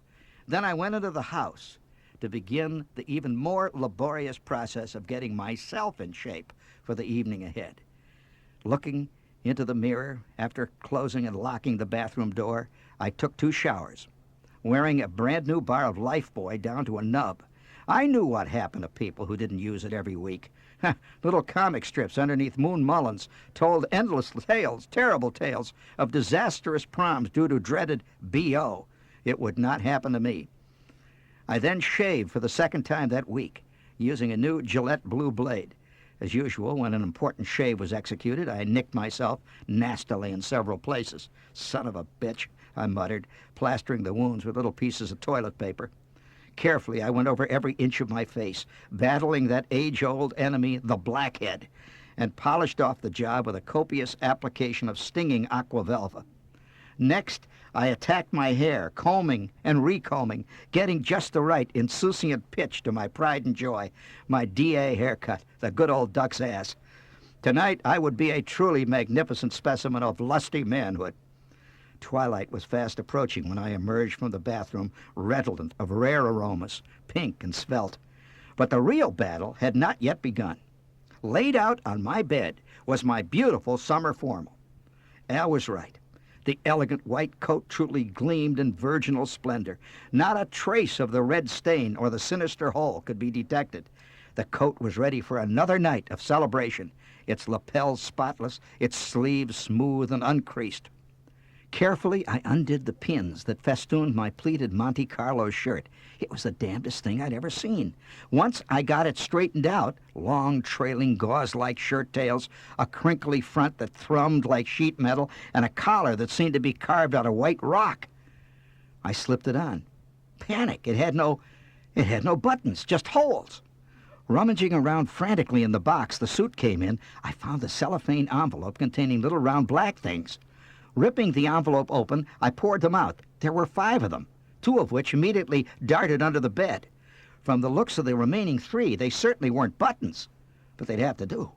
Then I went into the house to begin the even more laborious process of getting myself in shape for the evening ahead. Looking into the mirror after closing and locking the bathroom door, I took 2 showers, wearing a brand-new bar of Lifebuoy down to a nub. I knew what happened to people who didn't use it every week. Little comic strips underneath Moon Mullins told endless tales, terrible tales, of disastrous proms due to dreaded B.O. It would not happen to me. I then shaved for the second time that week, using a new Gillette blue blade. As usual, when an important shave was executed, I nicked myself nastily in several places. "Son of a bitch," I muttered, plastering the wounds with little pieces of toilet paper. Carefully, I went over every inch of my face, battling that age-old enemy, the blackhead, and polished off the job with a copious application of stinging aqua velva. Next, I attacked my hair, combing and recombing, getting just the right insouciant pitch to my pride and joy, my D.A. haircut, the good old duck's ass. Tonight, I would be a truly magnificent specimen of lusty manhood. Twilight was fast approaching when I emerged from the bathroom, redolent of rare aromas, pink and svelte. But the real battle had not yet begun. Laid out on my bed was my beautiful summer formal. Al was right. The elegant white coat truly gleamed in virginal splendor. Not a trace of the red stain or the sinister hole could be detected. The coat was ready for another night of celebration, its lapels spotless, its sleeves smooth and uncreased. Carefully, I undid the pins that festooned my pleated Monte Carlo shirt. It was the damnedest thing I'd ever seen. Once I got it straightened out, long, trailing, gauze-like shirt tails, a crinkly front that thrummed like sheet metal, and a collar that seemed to be carved out of white rock. I slipped it on. Panic. It had no buttons, just holes. Rummaging around frantically in the box the suit came in, I found the cellophane envelope containing little round black things. Ripping the envelope open, I poured them out. There were 5 of them, 2 of which immediately darted under the bed. From the looks of the remaining 3, they certainly weren't buttons, but they'd have to do.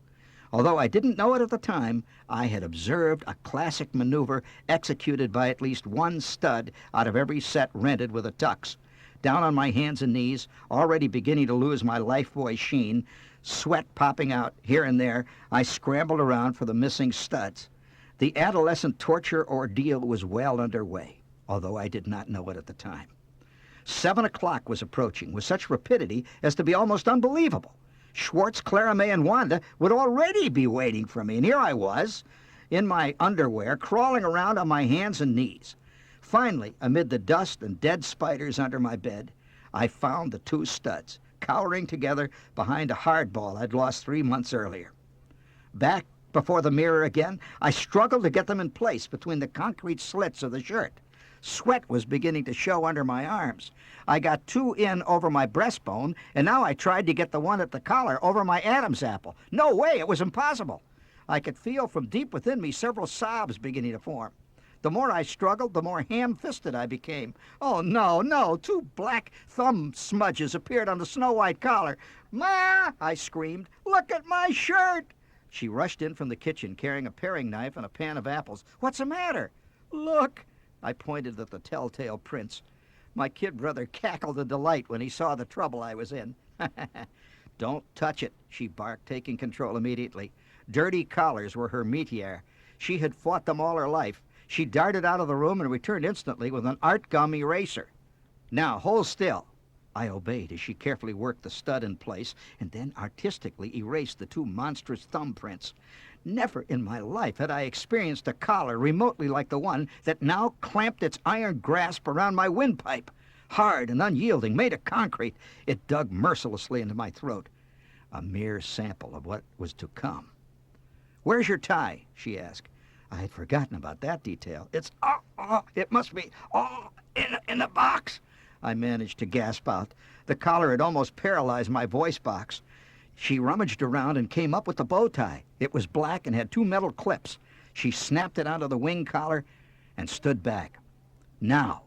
Although I didn't know it at the time, I had observed a classic maneuver executed by at least one stud out of every set rented with a tux. Down on my hands and knees, already beginning to lose my lifebuoy sheen, sweat popping out here and there, I scrambled around for the missing studs. The adolescent torture ordeal was well underway, although I did not know it at the time. 7 o'clock was approaching with such rapidity as to be almost unbelievable. Schwartz, Clara May, and Wanda would already be waiting for me, and here I was, in my underwear, crawling around on my hands and knees. Finally, amid the dust and dead spiders under my bed, I found the 2 studs, cowering together behind a hardball I'd lost 3 months earlier. Back before the mirror again, I struggled to get them in place between the concrete slits of the shirt. Sweat was beginning to show under my arms. I got 2 in over my breastbone, and now I tried to get the one at the collar over my Adam's apple. No way, it was impossible. I could feel from deep within me several sobs beginning to form. The more I struggled, the more ham-fisted I became. Oh, no, 2 black thumb smudges appeared on the snow-white collar. "Ma!" I screamed. "Look at my shirt!" She rushed in from the kitchen carrying a paring knife and a pan of apples. "What's the matter?" "Look!" I pointed at the telltale prints. My kid brother cackled in delight when he saw the trouble I was in. "Don't touch it," she barked, taking control immediately. Dirty collars were her métier. She had fought them all her life. She darted out of the room and returned instantly with an art gum eraser. "Now, hold still." I obeyed as she carefully worked the stud in place and then artistically erased the 2 monstrous thumbprints. Never in my life had I experienced a collar remotely like the one that now clamped its iron grasp around my windpipe. Hard and unyielding, made of concrete, it dug mercilessly into my throat. A mere sample of what was to come. "Where's your tie?" she asked. I had forgotten about that detail. It must be, in the box," I managed to gasp out. The collar had almost paralyzed my voice box. She rummaged around and came up with the bow tie. It was black and had 2 metal clips. She snapped it onto the wing collar and stood back. "Now,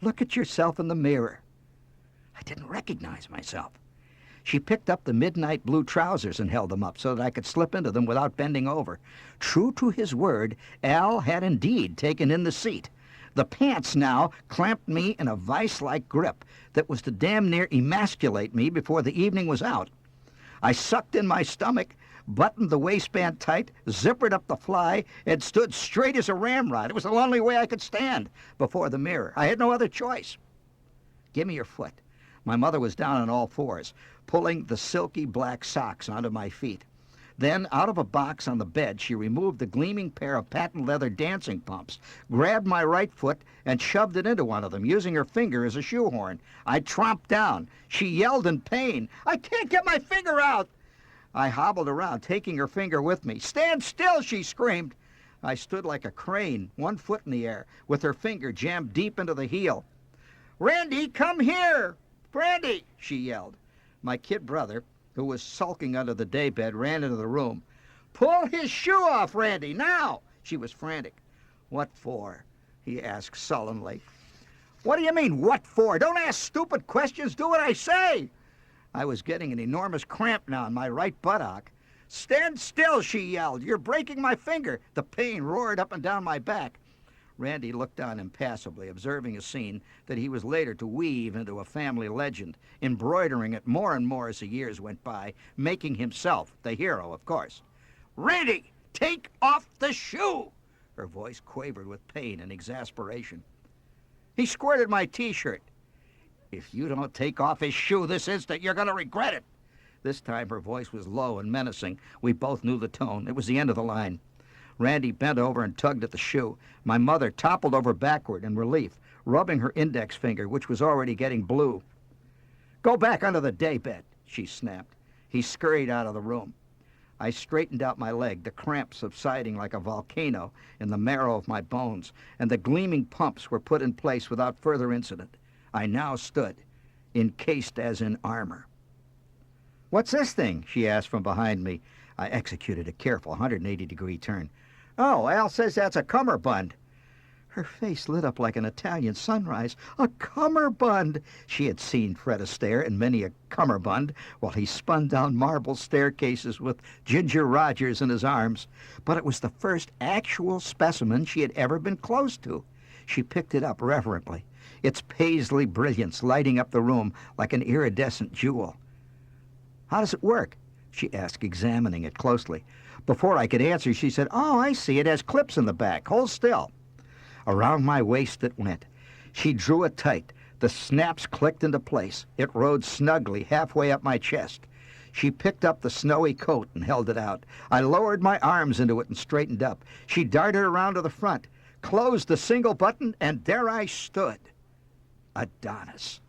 look at yourself in the mirror." I didn't recognize myself. She picked up the midnight blue trousers and held them up so that I could slip into them without bending over. True to his word, Al had indeed taken in the seat. The pants now clamped me in a vice-like grip that was to damn near emasculate me before the evening was out. I sucked in my stomach, buttoned the waistband tight, zippered up the fly, and stood straight as a ramrod. It was the only way I could stand before the mirror. I had no other choice. "Give me your foot." My mother was down on all fours, pulling the silky black socks onto my feet. Then, out of a box on the bed, she removed the gleaming pair of patent leather dancing pumps, grabbed my right foot, and shoved it into one of them, using her finger as a shoehorn. I tromped down. She yelled in pain. "I can't get my finger out!" I hobbled around, taking her finger with me. "Stand still!" she screamed. I stood like a crane, 1 foot in the air, with her finger jammed deep into the heel. "Randy, come here! Randy!" she yelled. My kid brother, who was sulking under the daybed, ran into the room. "Pull his shoe off, Randy, now!" She was frantic. "What for?" he asked sullenly. "What do you mean, what for? Don't ask stupid questions. Do what I say." I was getting an enormous cramp now in my right buttock. "Stand still," she yelled. "You're breaking my finger." The pain roared up and down my back. Randy looked on impassively, observing a scene that he was later to weave into a family legend, embroidering it more and more as the years went by, making himself the hero, of course. "Randy, take off the shoe!" Her voice quavered with pain and exasperation. He squirted my T-shirt. "If you don't take off his shoe this instant, you're going to regret it." This time her voice was low and menacing. We both knew the tone. It was the end of the line. Randy bent over and tugged at the shoe. My mother toppled over backward in relief, rubbing her index finger, which was already getting blue. "Go back under the daybed," she snapped. He scurried out of the room. I straightened out my leg, the cramp subsiding like a volcano in the marrow of my bones, and the gleaming pumps were put in place without further incident. I now stood, encased as in armor. "What's this thing?" she asked from behind me. I executed a careful 180-degree turn. "Oh, Al says that's a cummerbund." Her face lit up like an Italian sunrise. A cummerbund! She had seen Fred Astaire in many a cummerbund while he spun down marble staircases with Ginger Rogers in his arms. But it was the first actual specimen she had ever been close to. She picked it up reverently, its paisley brilliance lighting up the room like an iridescent jewel. "How does it work?" she asked, examining it closely. Before I could answer, she said, "Oh, I see. It has clips in the back. Hold still." Around my waist it went. She drew it tight. The snaps clicked into place. It rode snugly halfway up my chest. She picked up the snowy coat and held it out. I lowered my arms into it and straightened up. She darted around to the front, closed the single button, and there I stood. Adonis.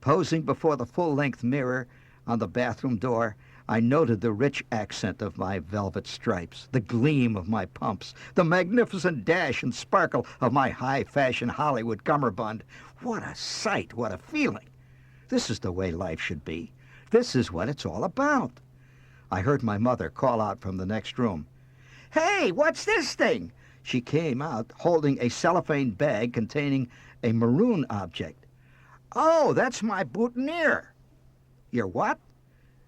Posing before the full-length mirror on the bathroom door, I noted the rich accent of my velvet stripes, the gleam of my pumps, the magnificent dash and sparkle of my high-fashion Hollywood cummerbund. What a sight, what a feeling. This is the way life should be. This is what it's all about. I heard my mother call out from the next room. "Hey, what's this thing?" She came out holding a cellophane bag containing a maroon object. "Oh, that's my boutonniere." "Your what?"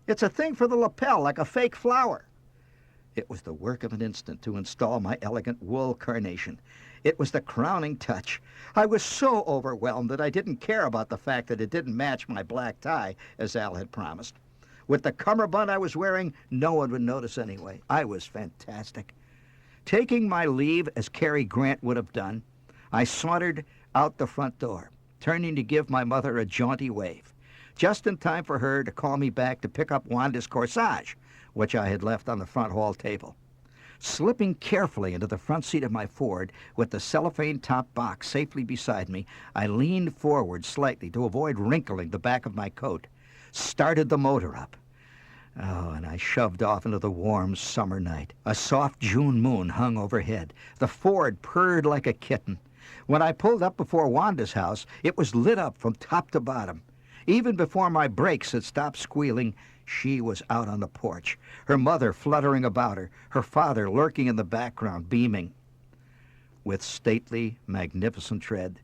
"It's a thing for the lapel, like a fake flower." It was the work of an instant to install my elegant wool carnation. It was the crowning touch. I was so overwhelmed that I didn't care about the fact that it didn't match my black tie, as Al had promised. With the cummerbund I was wearing, no one would notice anyway. I was fantastic. Taking my leave, as Cary Grant would have done, I sauntered out the front door, turning to give my mother a jaunty wave, just in time for her to call me back to pick up Wanda's corsage, which I had left on the front hall table. Slipping carefully into the front seat of my Ford, with the cellophane-top box safely beside me, I leaned forward slightly to avoid wrinkling the back of my coat, started the motor up. Oh, and I shoved off into the warm summer night. A soft June moon hung overhead. The Ford purred like a kitten. When I pulled up before Wanda's house, it was lit up from top to bottom. Even before my brakes had stopped squealing, she was out on the porch, her mother fluttering about her, her father lurking in the background, beaming. With stately, magnificent tread,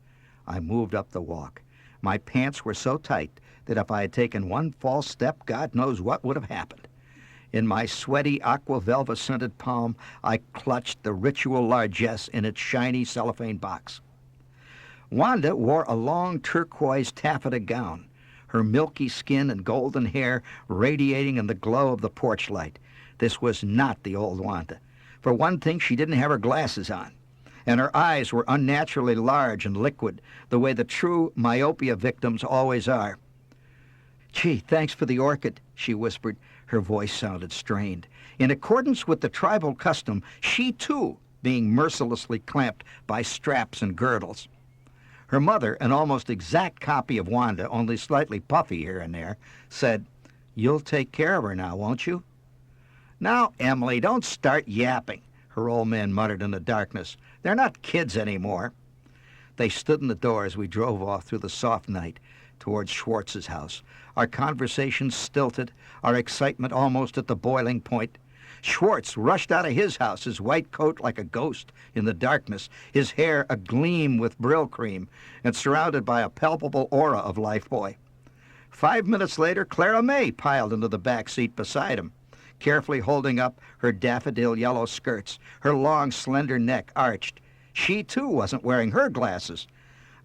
I moved up the walk. My pants were so tight that if I had taken one false step, God knows what would have happened. In my sweaty aqua velvet-scented palm, I clutched the ritual largesse in its shiny cellophane box. Wanda wore a long turquoise taffeta gown, her milky skin and golden hair radiating in the glow of the porch light. This was not the old Wanda. For one thing, she didn't have her glasses on, and her eyes were unnaturally large and liquid, the way the true myopia victims always are. "Gee, thanks for the orchid," she whispered. Her voice sounded strained. In accordance with the tribal custom, she, too, being mercilessly clamped by straps and girdles. Her mother, an almost exact copy of Wanda, only slightly puffy here and there, said, "You'll take care of her now, won't you?" "Now, Emily, don't start yapping," her old man muttered in the darkness. "They're not kids anymore." They stood in the door as we drove off through the soft night towards Schwartz's house, our conversation stilted, our excitement almost at the boiling point. Schwartz rushed out of his house, his white coat like a ghost in the darkness, his hair agleam with Brill cream, and surrounded by a palpable aura of Lifebuoy. 5 minutes later, Clara May piled into the back seat beside him. carefully holding up her daffodil yellow skirts, her long, slender neck arched. She, too, wasn't wearing her glasses.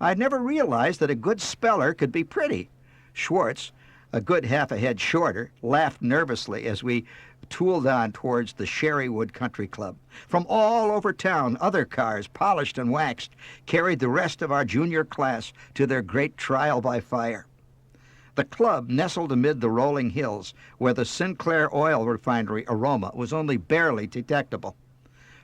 I'd never realized that a good speller could be pretty. Schwartz, a good half a head shorter, laughed nervously as we tooled on towards the Sherrywood Country Club. From all over town, other cars, polished and waxed, carried the rest of our junior class to their great trial by fire. The club nestled amid the rolling hills, where the Sinclair oil refinery aroma was only barely detectable.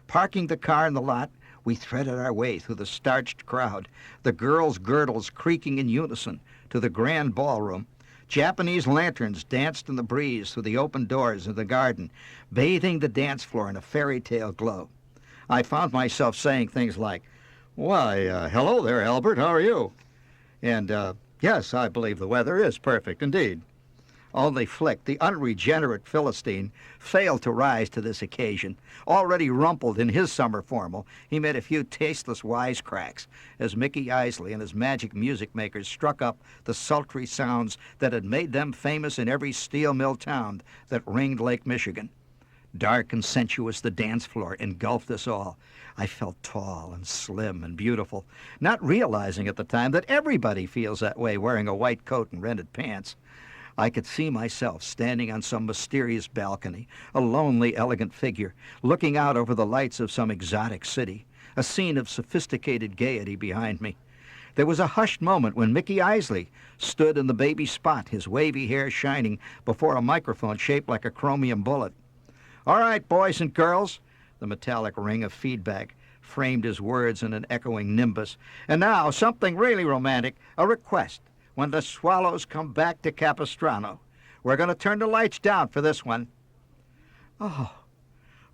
Parking the car in the lot, we threaded our way through the starched crowd, the girls' girdles creaking in unison, to the grand ballroom. Japanese lanterns danced in the breeze through the open doors of the garden, bathing the dance floor in a fairy tale glow. I found myself saying things like, "Why, hello there, Albert, how are you?" And, "Yes, I believe the weather is perfect indeed." Only Flick, the unregenerate Philistine, failed to rise to this occasion. Already rumpled in his summer formal, he made a few tasteless wisecracks as Mickey Isley and his magic music makers struck up the sultry sounds that had made them famous in every steel mill town that ringed Lake Michigan. Dark and sensuous, the dance floor engulfed us all. I felt tall and slim and beautiful, not realizing at the time that everybody feels that way wearing a white coat and rented pants. I could see myself standing on some mysterious balcony, a lonely, elegant figure, looking out over the lights of some exotic city, a scene of sophisticated gaiety behind me. There was a hushed moment when Mickey Isley stood in the baby spot, his wavy hair shining before a microphone shaped like a chromium bullet. "All right, boys and girls," the metallic ring of feedback framed his words in an echoing nimbus. "And now, something really romantic, a request. When the swallows come back to Capistrano, we're going to turn the lights down for this one." Oh,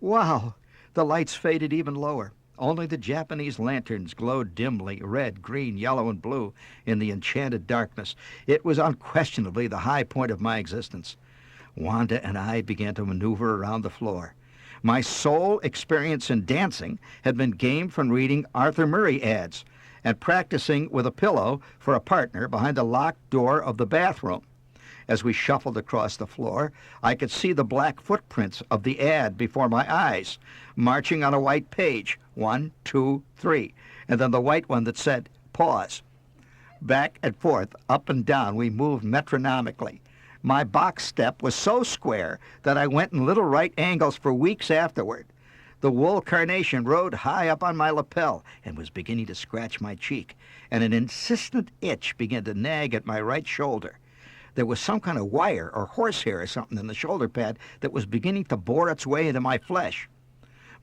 wow. The lights faded even lower. Only the Japanese lanterns glowed dimly, red, green, yellow, and blue, in the enchanted darkness. It was unquestionably the high point of my existence. Wanda and I began to maneuver around the floor. My sole experience in dancing had been gained from reading Arthur Murray ads and practicing with a pillow for a partner behind the locked door of the bathroom. As we shuffled across the floor, I could see the black footprints of the ad before my eyes, marching on a white page, 1, 2, 3, and then the white one that said, "Pause." Back and forth, up and down, we moved metronomically. My box step was so square that I went in little right angles for weeks afterward. The wool carnation rode high up on my lapel and was beginning to scratch my cheek, and an insistent itch began to nag at my right shoulder. There was some kind of wire or horsehair or something in the shoulder pad that was beginning to bore its way into my flesh.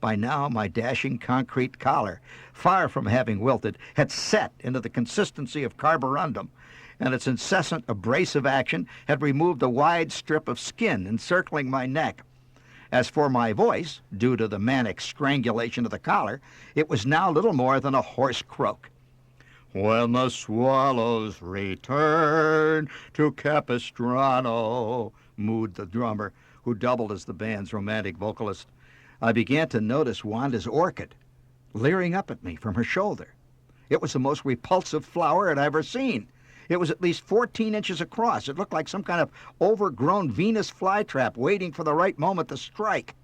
By now, my dashing concrete collar, far from having wilted, had set into the consistency of carborundum, and its incessant abrasive action had removed a wide strip of skin encircling my neck. As for my voice, due to the manic strangulation of the collar, it was now little more than a hoarse croak. "When the swallows return to Capistrano," mooed the drummer, who doubled as the band's romantic vocalist. I began to notice Wanda's orchid leering up at me from her shoulder. It was the most repulsive flower I'd ever seen. It was at least 14 inches across. It looked like some kind of overgrown Venus flytrap waiting for the right moment to strike.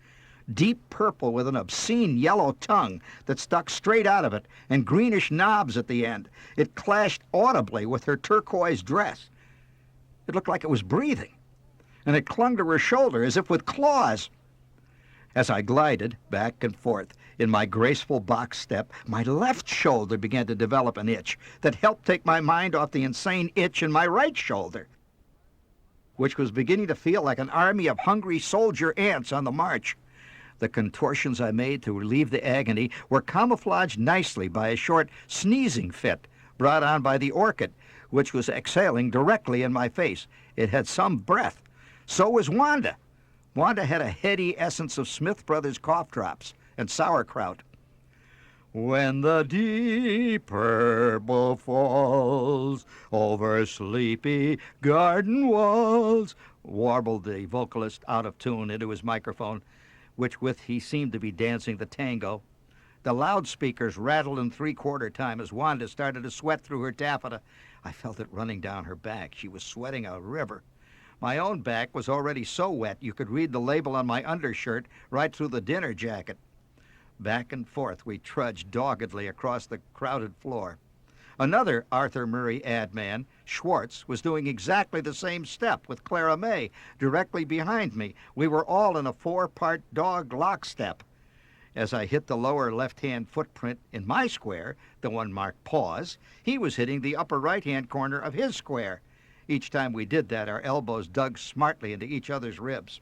Deep purple with an obscene yellow tongue that stuck straight out of it and greenish knobs at the end. It clashed audibly with her turquoise dress. It looked like it was breathing, and it clung to her shoulder as if with claws. As I glided back and forth in my graceful box step, my left shoulder began to develop an itch that helped take my mind off the insane itch in my right shoulder, which was beginning to feel like an army of hungry soldier ants on the march. The contortions I made to relieve the agony were camouflaged nicely by a short sneezing fit brought on by the orchid, which was exhaling directly in my face. It had some breath. So was Wanda. Wanda had a heady essence of Smith Brothers cough drops and sauerkraut. "When the deep purple falls over sleepy garden walls," warbled the vocalist out of tune into his microphone, which with he seemed to be dancing the tango. The loudspeakers rattled in three-quarter time as Wanda started to sweat through her taffeta. I felt it running down her back. She was sweating a river. My own back was already so wet you could read the label on my undershirt right through the dinner jacket. Back and forth we trudged doggedly across the crowded floor. Another Arthur Murray ad man, Schwartz, was doing exactly the same step with Clara May directly behind me. We were all in a 4-part dog lockstep. As I hit the lower left-hand footprint in my square, the one marked pause, he was hitting the upper right-hand corner of his square. Each time we did that, our elbows dug smartly into each other's ribs.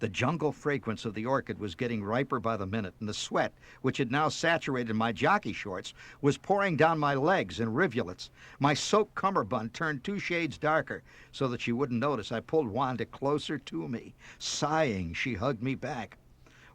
The jungle fragrance of the orchid was getting riper by the minute, and the sweat, which had now saturated my jockey shorts, was pouring down my legs in rivulets. My soaked cummerbund turned 2 shades darker, so that she wouldn't notice. I pulled Wanda closer to me. Sighing, she hugged me back.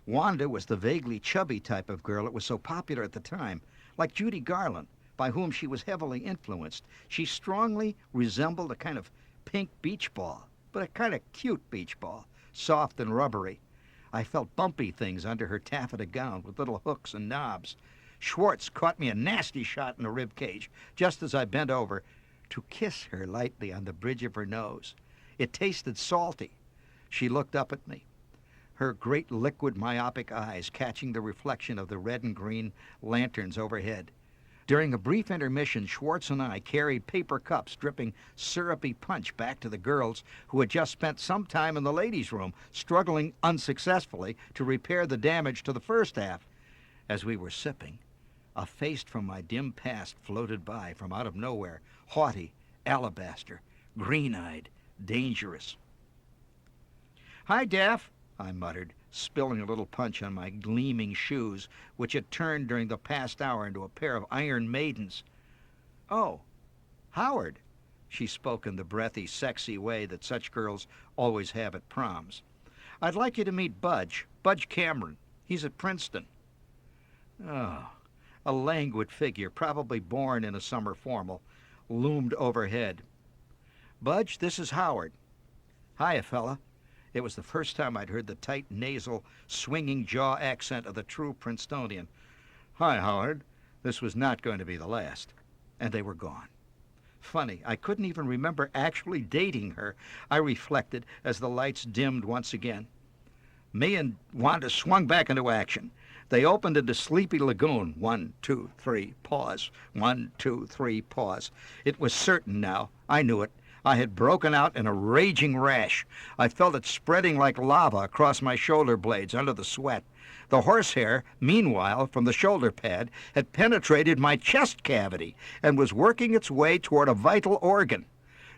Wanda was the vaguely chubby type of girl that was so popular at the time, like Judy Garland, by whom she was heavily influenced. She strongly resembled a kind of pink beach ball, but a kind of cute beach ball, soft and rubbery. I felt bumpy things under her taffeta gown with little hooks and knobs. Schwartz caught me a nasty shot in the rib cage just as I bent over to kiss her lightly on the bridge of her nose. It tasted salty. She looked up at me, her great liquid myopic eyes catching the reflection of the red and green lanterns overhead. During a brief intermission, Schwartz and I carried paper cups dripping syrupy punch back to the girls who had just spent some time in the ladies' room, struggling unsuccessfully to repair the damage to the first half. As we were sipping, a face from my dim past floated by from out of nowhere, haughty, alabaster, green-eyed, dangerous. "Hi, Daff," I muttered, spilling a little punch on my gleaming shoes, which had turned during the past hour into a pair of Iron Maidens. "Oh, Howard," she spoke in the breathy, sexy way that such girls always have at proms. "I'd like you to meet Budge Cameron. He's at Princeton." Oh, a languid figure, probably born in a summer formal, loomed overhead. "Budge, this is Howard." "Hiya, fella." It was the first time I'd heard the tight, nasal, swinging jaw accent of the true Princetonian. "Hi, Howard." This was not going to be the last. And they were gone. Funny, I couldn't even remember actually dating her, I reflected as the lights dimmed once again. Me and Wanda swung back into action. They opened into Sleepy Lagoon. 1, 2, 3, pause. 1, 2, 3, pause. It was certain now. I knew it. I had broken out in a raging rash. I felt it spreading like lava across my shoulder blades under the sweat. The horsehair, meanwhile, from the shoulder pad, had penetrated my chest cavity and was working its way toward a vital organ.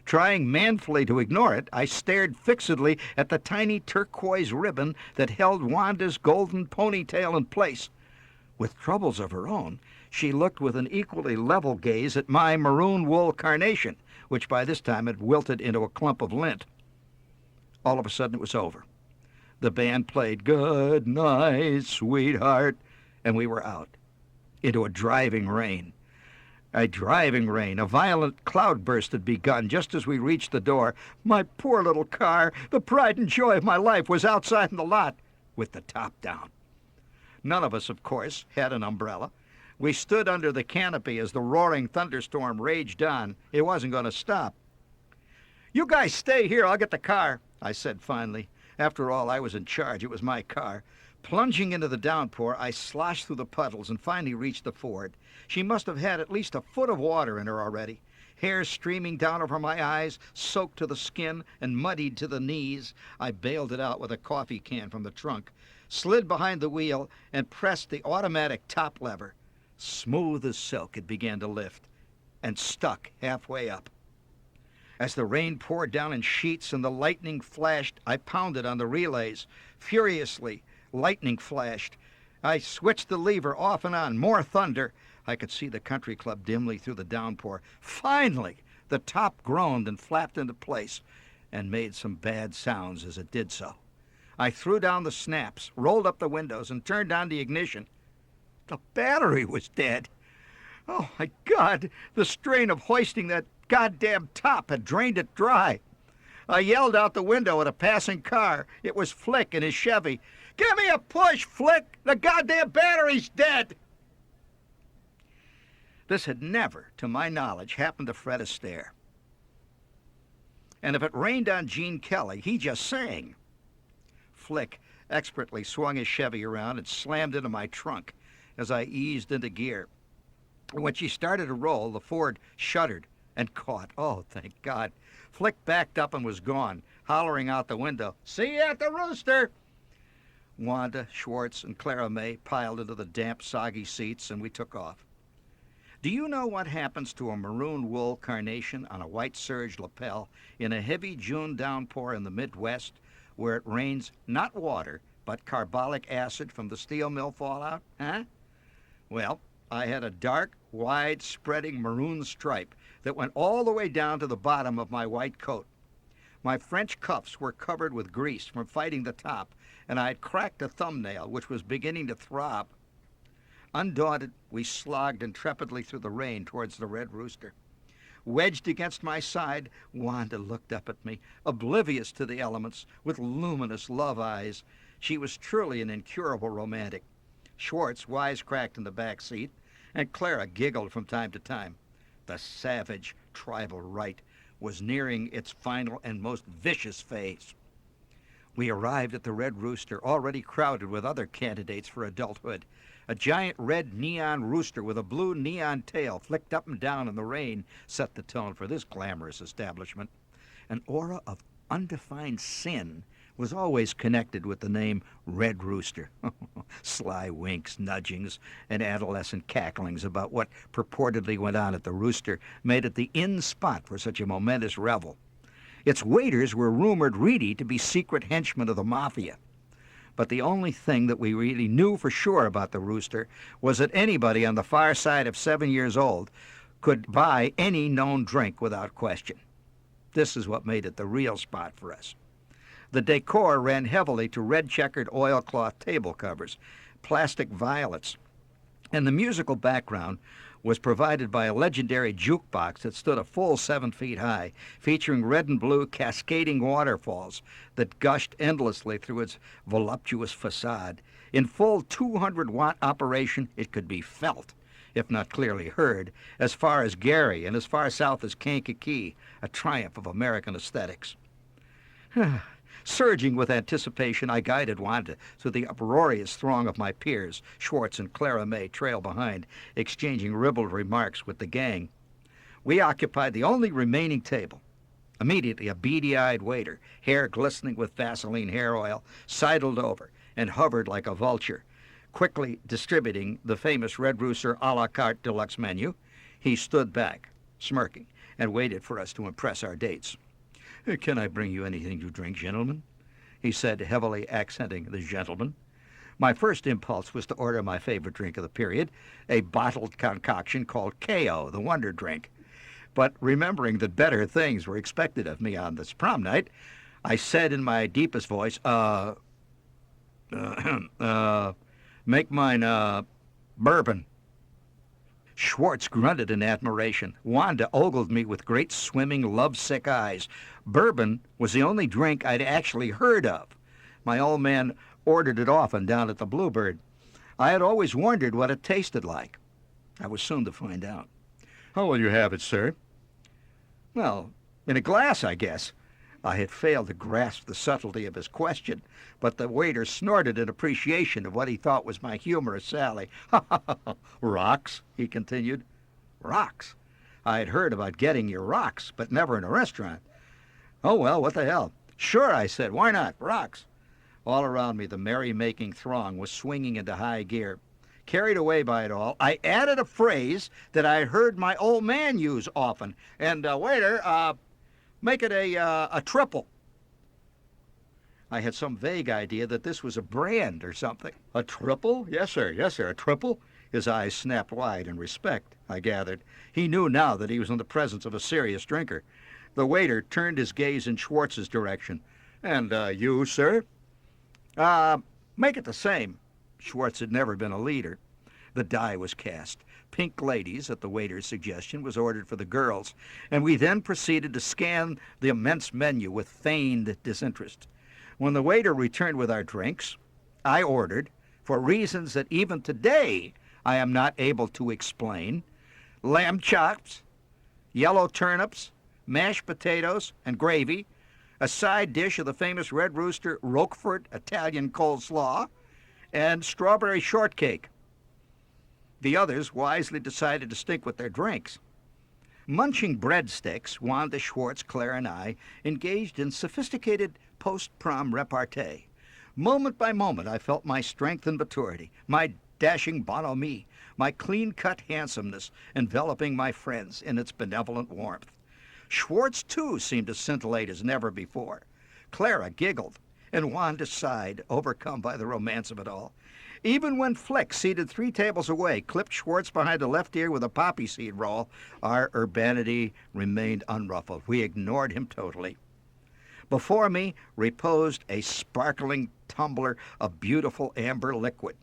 Trying manfully to ignore it, I stared fixedly at the tiny turquoise ribbon that held Wanda's golden ponytail in place. With troubles of her own, she looked with an equally level gaze at my maroon wool carnation, which by this time had wilted into a clump of lint. All of a sudden it was over. The band played "Good Night, Sweetheart," and we were out into a driving rain. A driving rain. A violent cloudburst had begun just as we reached the door. My poor little car, the pride and joy of my life, was outside in the lot with the top down. None of us, of course, had an umbrella. We stood under the canopy as the roaring thunderstorm raged on. It wasn't going to stop. "You guys stay here. I'll get the car," I said finally. After all, I was in charge. It was my car. Plunging into the downpour, I sloshed through the puddles and finally reached the ford. She must have had at least a foot of water in her already. Hair streaming down over my eyes, soaked to the skin and muddied to the knees. I bailed it out with a coffee can from the trunk, slid behind the wheel, and pressed the automatic top lever. Smooth as silk, it began to lift, and stuck halfway up. As the rain poured down in sheets and the lightning flashed, I pounded on the relays. Furiously, lightning flashed. I switched the lever off and on. More thunder. I could see the country club dimly through the downpour. Finally, the top groaned and flapped into place and made some bad sounds as it did so. I threw down the snaps, rolled up the windows, and turned on the ignition. The battery was dead. Oh, my God, the strain of hoisting that goddamn top had drained it dry. I yelled out the window at a passing car. It was Flick in his Chevy. "Give me a push, Flick! The goddamn battery's dead!" This had never, to my knowledge, happened to Fred Astaire. And if it rained on Gene Kelly, he just sang. Flick expertly swung his Chevy around and slammed into my trunk as I eased into gear. When she started to roll, the Ford shuddered and caught. Oh, thank God. Flick backed up and was gone, hollering out the window, "See you at the Rooster!" Wanda, Schwartz, and Clara May piled into the damp, soggy seats, and we took off. Do you know what happens to a maroon wool carnation on a white serge lapel in a heavy June downpour in the Midwest, where it rains not water, but carbolic acid from the steel mill fallout? Huh? Well, I had a dark, wide, spreading maroon stripe that went all the way down to the bottom of my white coat. My French cuffs were covered with grease from fighting the top, and I had cracked a thumbnail, which was beginning to throb. Undaunted, we slogged intrepidly through the rain towards the Red Rooster. Wedged against my side, Wanda looked up at me, oblivious to the elements, with luminous love eyes. She was truly an incurable romantic. Schwartz wisecracked in the back seat, and Clara giggled from time to time. The savage tribal right was nearing its final and most vicious phase. We arrived at the Red Rooster, already crowded with other candidates for adulthood. A giant red neon rooster with a blue neon tail flicked up and down in the rain set the tone for this glamorous establishment. An aura of undefined sin was always connected with the name Red Rooster. Sly winks, nudgings, and adolescent cacklings about what purportedly went on at the Rooster made it the in spot for such a momentous revel. Its waiters were rumored really to be secret henchmen of the mafia. But the only thing that we really knew for sure about the Rooster was that anybody on the far side of 7 years old could buy any known drink without question. This is what made it the real spot for us. The decor ran heavily to red-checkered oilcloth table covers, plastic violets, and the musical background was provided by a legendary jukebox that stood a full 7 feet high, featuring red and blue cascading waterfalls that gushed endlessly through its voluptuous facade. In full 200-watt operation, it could be felt, if not clearly heard, as far as Gary and as far south as Kankakee, a triumph of American aesthetics. Surging with anticipation, I guided Wanda through the uproarious throng of my peers. Schwartz and Clara May trailed behind, exchanging ribald remarks with the gang. We occupied the only remaining table. Immediately, a beady-eyed waiter, hair glistening with Vaseline hair oil, sidled over and hovered like a vulture, quickly distributing the famous Red Rooster a la carte deluxe menu. He stood back, smirking, and waited for us to impress our dates. "Can I bring you anything to drink, gentlemen?" he said, heavily accenting the gentleman. My first impulse was to order my favorite drink of the period, a bottled concoction called KO, the Wonder Drink. But remembering that better things were expected of me on this prom night, I said in my deepest voice, make mine, bourbon. Schwartz grunted in admiration. Wanda ogled me with great swimming, lovesick eyes. Bourbon was the only drink I'd actually heard of. My old man ordered it often down at the Bluebird. I had always wondered what it tasted like. I was soon to find out. "How will you have it, sir?" "Well, in a glass, I guess." I had failed to grasp the subtlety of his question, but the waiter snorted in appreciation of what he thought was my humorous sally. "Rocks," he continued. Rocks? I had heard about getting your rocks, but never in a restaurant. "Oh, well, what the hell?" "Sure," I said. "Why not? Rocks." All around me, the merry-making throng was swinging into high gear. Carried away by it all, I added a phrase that I heard my old man use often. "And, waiter, make it a triple." I had some vague idea that this was a brand or something. "A triple? Yes, sir, a triple?" His eyes snapped wide in respect, I gathered. He knew now that he was in the presence of a serious drinker. The waiter turned his gaze in Schwartz's direction. "And you, sir?" Make it the same." Schwartz had never been a leader. The die was cast. Pink ladies, at the waiter's suggestion, was ordered for the girls, and we then proceeded to scan the immense menu with feigned disinterest. When the waiter returned with our drinks, I ordered, for reasons that even today I am not able to explain, lamb chops, yellow turnips, mashed potatoes and gravy, a side dish of the famous Red Rooster Roquefort Italian coleslaw, and strawberry shortcake. The others wisely decided to stick with their drinks. Munching breadsticks, Wanda, Schwartz, Claire, and I engaged in sophisticated post-prom repartee. Moment by moment, I felt my strength and maturity, my dashing bonhomie, my clean-cut handsomeness enveloping my friends in its benevolent warmth. Schwartz, too, seemed to scintillate as never before. Clara giggled, and Wanda sighed, overcome by the romance of it all. Even when Flick, seated 3 tables away, clipped Schwartz behind the left ear with a poppy seed roll, our urbanity remained unruffled. We ignored him totally. Before me reposed a sparkling tumbler of beautiful amber liquid.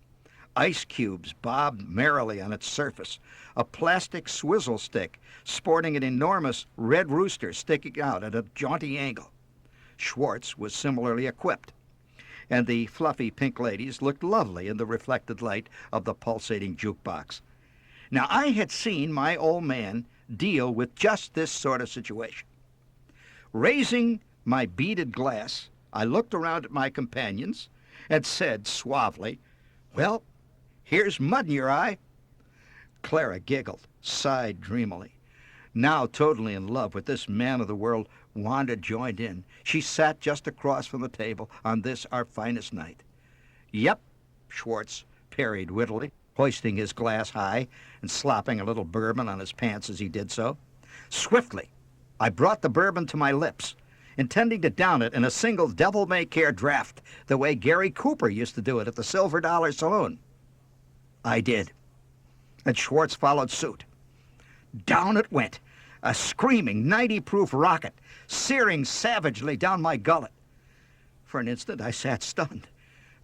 Ice cubes bobbed merrily on its surface, a plastic swizzle stick sporting an enormous Red Rooster sticking out at a jaunty angle. Schwartz was similarly equipped, and the fluffy pink ladies looked lovely in the reflected light of the pulsating jukebox. Now, I had seen my old man deal with just this sort of situation. Raising my beaded glass, I looked around at my companions and said suavely, "Well, here's mud in your eye." Clara giggled, sighed dreamily. Now totally in love with this man of the world, Wanda joined in. She sat just across from the table on this, our finest night. "Yep," Schwartz parried wittily, hoisting his glass high and slopping a little bourbon on his pants as he did so. Swiftly, I brought the bourbon to my lips, intending to down it in a single devil-may-care draft, the way Gary Cooper used to do it at the Silver Dollar Saloon. I did, and Schwartz followed suit. Down it went, a screaming 90-proof rocket, searing savagely down my gullet. For an instant, I sat stunned,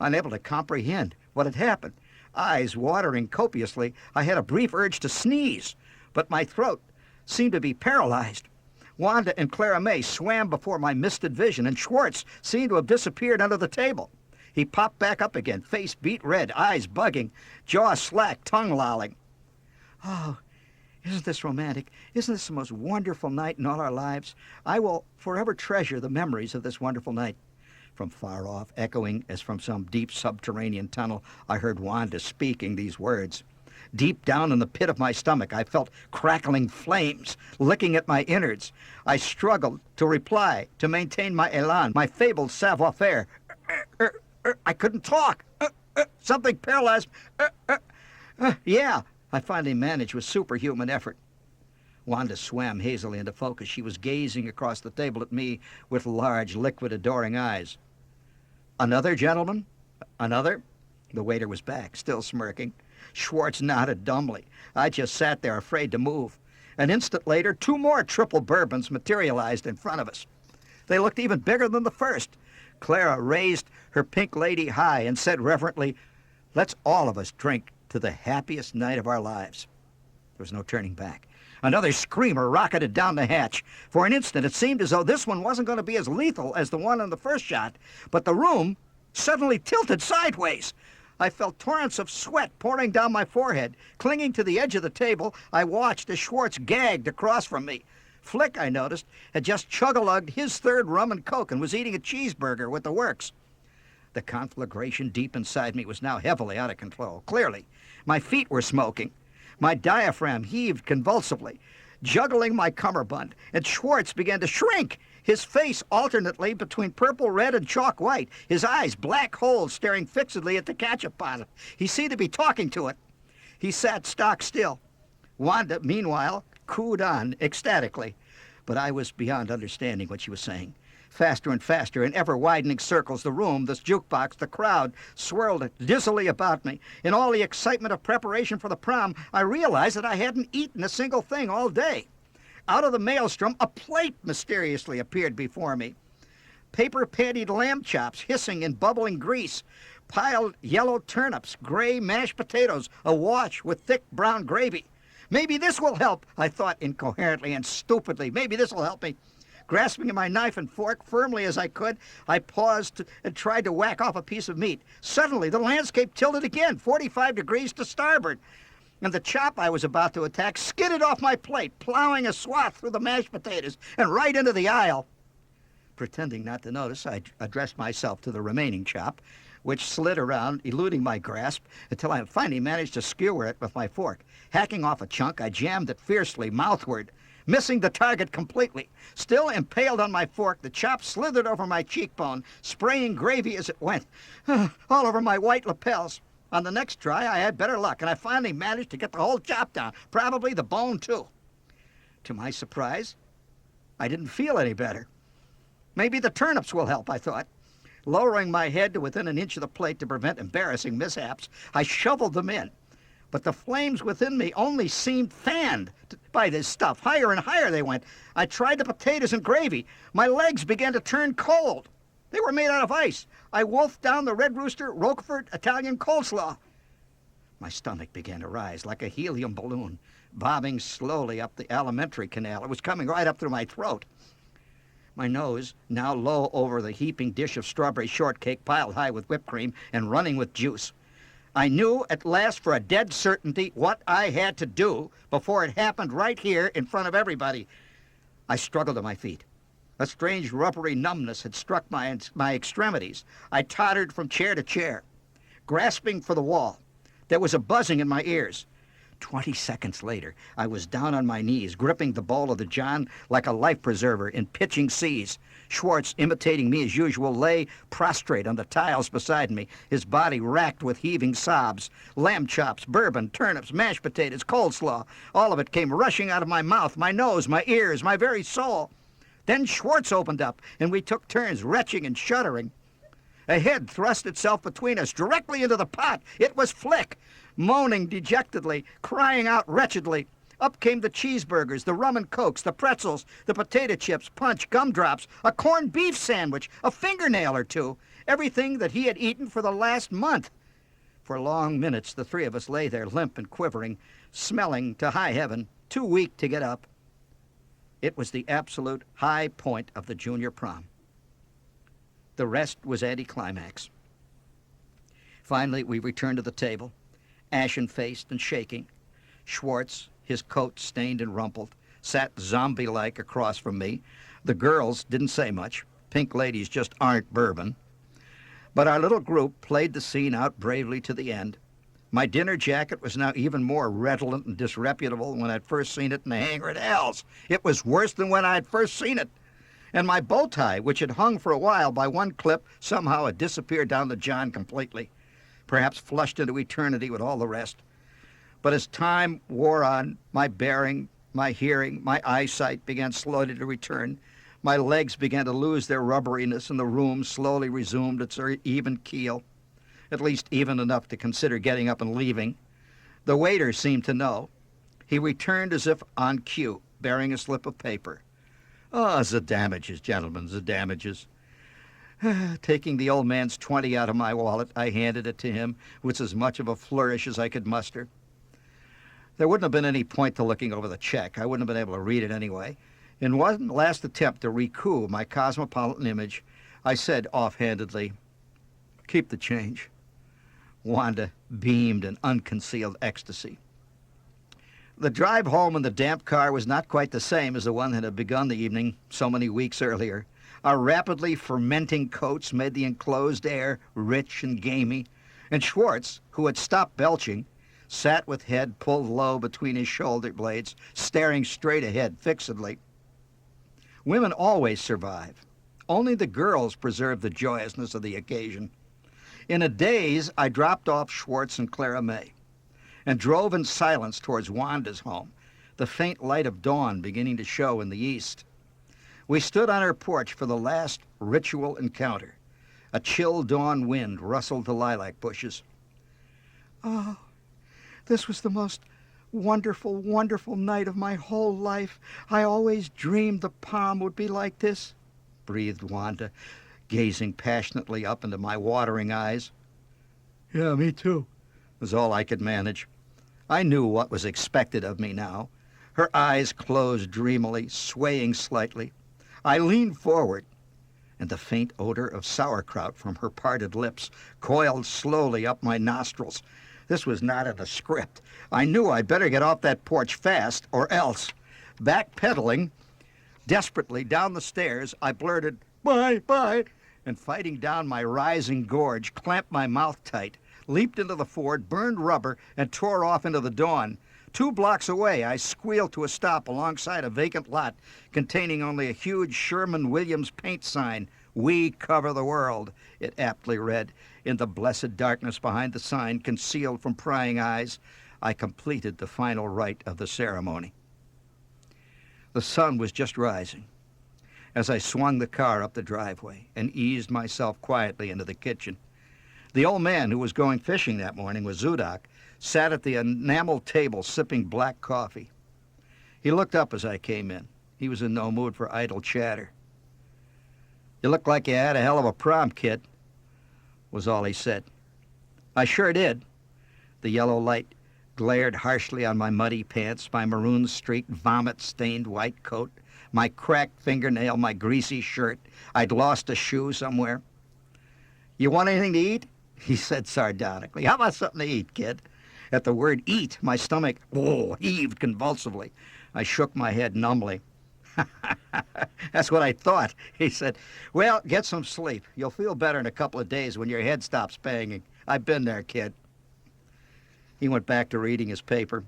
unable to comprehend what had happened. Eyes watering copiously, I had a brief urge to sneeze, but my throat seemed to be paralyzed. Wanda and Clara May swam before my misted vision, and Schwartz seemed to have disappeared under the table. He popped back up again, face beet red, eyes bugging, jaw slack, tongue lolling. "Oh, isn't this romantic? Isn't this the most wonderful night in all our lives? I will forever treasure the memories of this wonderful night." From far off, echoing as from some deep subterranean tunnel, I heard Wanda speaking these words. Deep down in the pit of my stomach, I felt crackling flames licking at my innards. I struggled to reply, to maintain my elan, my fabled savoir-faire. I couldn't talk. Something paralyzed. Yeah, I finally managed with superhuman effort. Wanda swam hazily into focus. She was gazing across the table at me with large, liquid, adoring eyes. "Another, gentlemen? Another?" The waiter was back, still smirking. Schwartz nodded dumbly. I just sat there, afraid to move. An instant later, 2 more triple bourbons materialized in front of us. They looked even bigger than the first. Clara raised her pink lady high and said reverently, "Let's all of us drink to the happiest night of our lives." There was no turning back. Another screamer rocketed down the hatch. For an instant, it seemed as though this one wasn't going to be as lethal as the one in the first shot, but the room suddenly tilted sideways. I felt torrents of sweat pouring down my forehead. Clinging to the edge of the table, I watched as Schwartz gagged across from me. Flick, I noticed, had just chug-a-lugged his 3rd rum and coke and was eating a cheeseburger with the works. The conflagration deep inside me was now heavily out of control. Clearly, my feet were smoking. My diaphragm heaved convulsively, juggling my cummerbund, and Schwartz began to shrink, his face alternately between purple red and chalk white, his eyes black holes staring fixedly at the ketchup bottle. He seemed to be talking to it. He sat stock still. Wanda, meanwhile, cooed on ecstatically, but I was beyond understanding what she was saying. Faster and faster, in ever-widening circles, the room, this jukebox, the crowd, swirled dizzily about me. In all the excitement of preparation for the prom, I realized that I hadn't eaten a single thing all day. Out of the maelstrom, a plate mysteriously appeared before me. Paper-pantied lamb chops hissing in bubbling grease, piled yellow turnips, gray mashed potatoes, awash with thick brown gravy. Maybe this will help, I thought incoherently and stupidly. Maybe this will help me. Grasping my knife and fork firmly as I could, I paused and tried to whack off a piece of meat. Suddenly, the landscape tilted again, 45 degrees to starboard. and the chop I was about to attack skidded off my plate, plowing a swath through the mashed potatoes and right into the aisle. Pretending not to notice, I addressed myself to the remaining chop, which slid around, eluding my grasp, until I finally managed to skewer it with my fork. Hacking off a chunk, I jammed it fiercely, mouthward, missing the target completely. Still impaled on my fork, the chop slithered over my cheekbone, spraying gravy as it went, all over my white lapels. On the next try, I had better luck, and I finally managed to get the whole chop down, probably the bone, too. To my surprise, I didn't feel any better. Maybe the turnips will help, I thought. Lowering my head to within an inch of the plate to prevent embarrassing mishaps, I shoveled them in. But the flames within me only seemed fanned by this stuff. Higher and higher they went. I tried the potatoes and gravy. My legs began to turn cold. They were made out of ice. I wolfed down the Red Rooster, Roquefort, Italian coleslaw. My stomach began to rise like a helium balloon, bobbing slowly up the alimentary canal. It was coming right up through my throat. My nose, now low over the heaping dish of strawberry shortcake piled high with whipped cream and running with juice. I knew at last for a dead certainty what I had to do before it happened right here in front of everybody. I struggled to my feet. A strange rubbery numbness had struck my extremities. I tottered from chair to chair, grasping for the wall. There was a buzzing in my ears. 20 seconds later, I was down on my knees, gripping the bowl of the John like a life preserver in pitching seas. Schwartz, imitating me as usual, lay prostrate on the tiles beside me, his body racked with heaving sobs. Lamb chops, bourbon, turnips, mashed potatoes, coleslaw, all of it came rushing out of my mouth, my nose, my ears, my very soul. Then Schwartz opened up, and we took turns retching and shuddering. A head thrust itself between us, directly into the pot. It was Flick, moaning dejectedly, crying out wretchedly. Up came the cheeseburgers, the rum and cokes, the pretzels, the potato chips, punch, gumdrops, a corned beef sandwich, a fingernail or two, everything that he had eaten for the last month. For long minutes, the three of us lay there, limp and quivering, smelling to high heaven, too weak to get up. It was the absolute high point of the junior prom. The rest was anticlimax. Finally, we returned to the table, ashen-faced and shaking. Schwartz, his coat stained and rumpled, sat zombie-like across from me. The girls didn't say much. Pink ladies just aren't bourbon. But our little group played the scene out bravely to the end. My dinner jacket was now even more redolent and disreputable than when I'd first seen it in the hangar at Al's. It was worse than when I'd first seen it. And my bow tie, which had hung for a while by one clip, somehow had disappeared down the John completely, perhaps flushed into eternity with all the rest. But as time wore on, my bearing, my hearing, my eyesight began slowly to return. My legs began to lose their rubberiness, and the room slowly resumed its even keel, at least even enough to consider getting up and leaving. The waiter seemed to know. He returned as if on cue, bearing a slip of paper. "Oh, the damages, gentlemen, the damages." Taking the old man's 20 out of my wallet, I handed it to him with as much of a flourish as I could muster. There wouldn't have been any point to looking over the check. I wouldn't have been able to read it anyway. In one last attempt to recoup my cosmopolitan image, I said offhandedly, "Keep the change." Wanda beamed in unconcealed ecstasy. The drive home in the damp car was not quite the same as the one that had begun the evening so many weeks earlier. Our rapidly fermenting coats made the enclosed air rich and gamey, and Schwartz, who had stopped belching, sat with head pulled low between his shoulder blades, staring straight ahead fixedly. Women always survive. Only the girls preserve the joyousness of the occasion. In a daze, I dropped off Schwartz and Clara May and drove in silence towards Wanda's home, the faint light of dawn beginning to show in the east. We stood on her porch for the last ritual encounter. A chill dawn wind rustled the lilac bushes. "Oh, this was the most wonderful, wonderful night of my whole life. I always dreamed the prom would be like this," breathed Wanda, gazing passionately up into my watering eyes. "Yeah, me too," was all I could manage. I knew what was expected of me now. Her eyes closed dreamily, swaying slightly. I leaned forward, and the faint odor of sauerkraut from her parted lips coiled slowly up my nostrils. This was not in the script. I knew I'd better get off that porch fast, or else. Backpedaling desperately down the stairs, I blurted, "Bye, bye," and fighting down my rising gorge, clamped my mouth tight, leaped into the Ford, burned rubber, and tore off into the dawn. 2 blocks away, I squealed to a stop alongside a vacant lot containing only a huge Sherman-Williams paint sign. "We cover the world," it aptly read. In the blessed darkness behind the sign, concealed from prying eyes, I completed the final rite of the ceremony. The sun was just rising as I swung the car up the driveway and eased myself quietly into the kitchen. The old man who was going fishing that morning with Zudok sat at the enameled table sipping black coffee. He looked up as I came in. He was in no mood for idle chatter. "You look like you had a hell of a prom, kid," was all he said. I sure did. The yellow light glared harshly on my muddy pants, my maroon-streaked, vomit-stained white coat, my cracked fingernail, my greasy shirt. I'd lost a shoe somewhere. "You want anything to eat?" he said sardonically. "How about something to eat, kid?" At the word eat, my stomach heaved convulsively. I shook my head numbly. "That's what I thought," he said. "Well, get some sleep. You'll feel better in a couple of days when your head stops banging. I've been there, kid." He went back to reading his paper.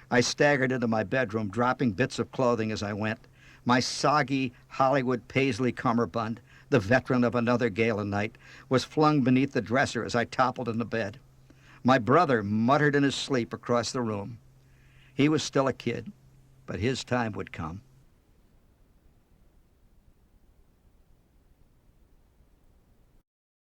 I staggered into my bedroom, dropping bits of clothing as I went. My soggy Hollywood paisley cummerbund, the veteran of another gala night, was flung beneath the dresser as I toppled into bed. My brother muttered in his sleep across the room. He was still a kid, but his time would come.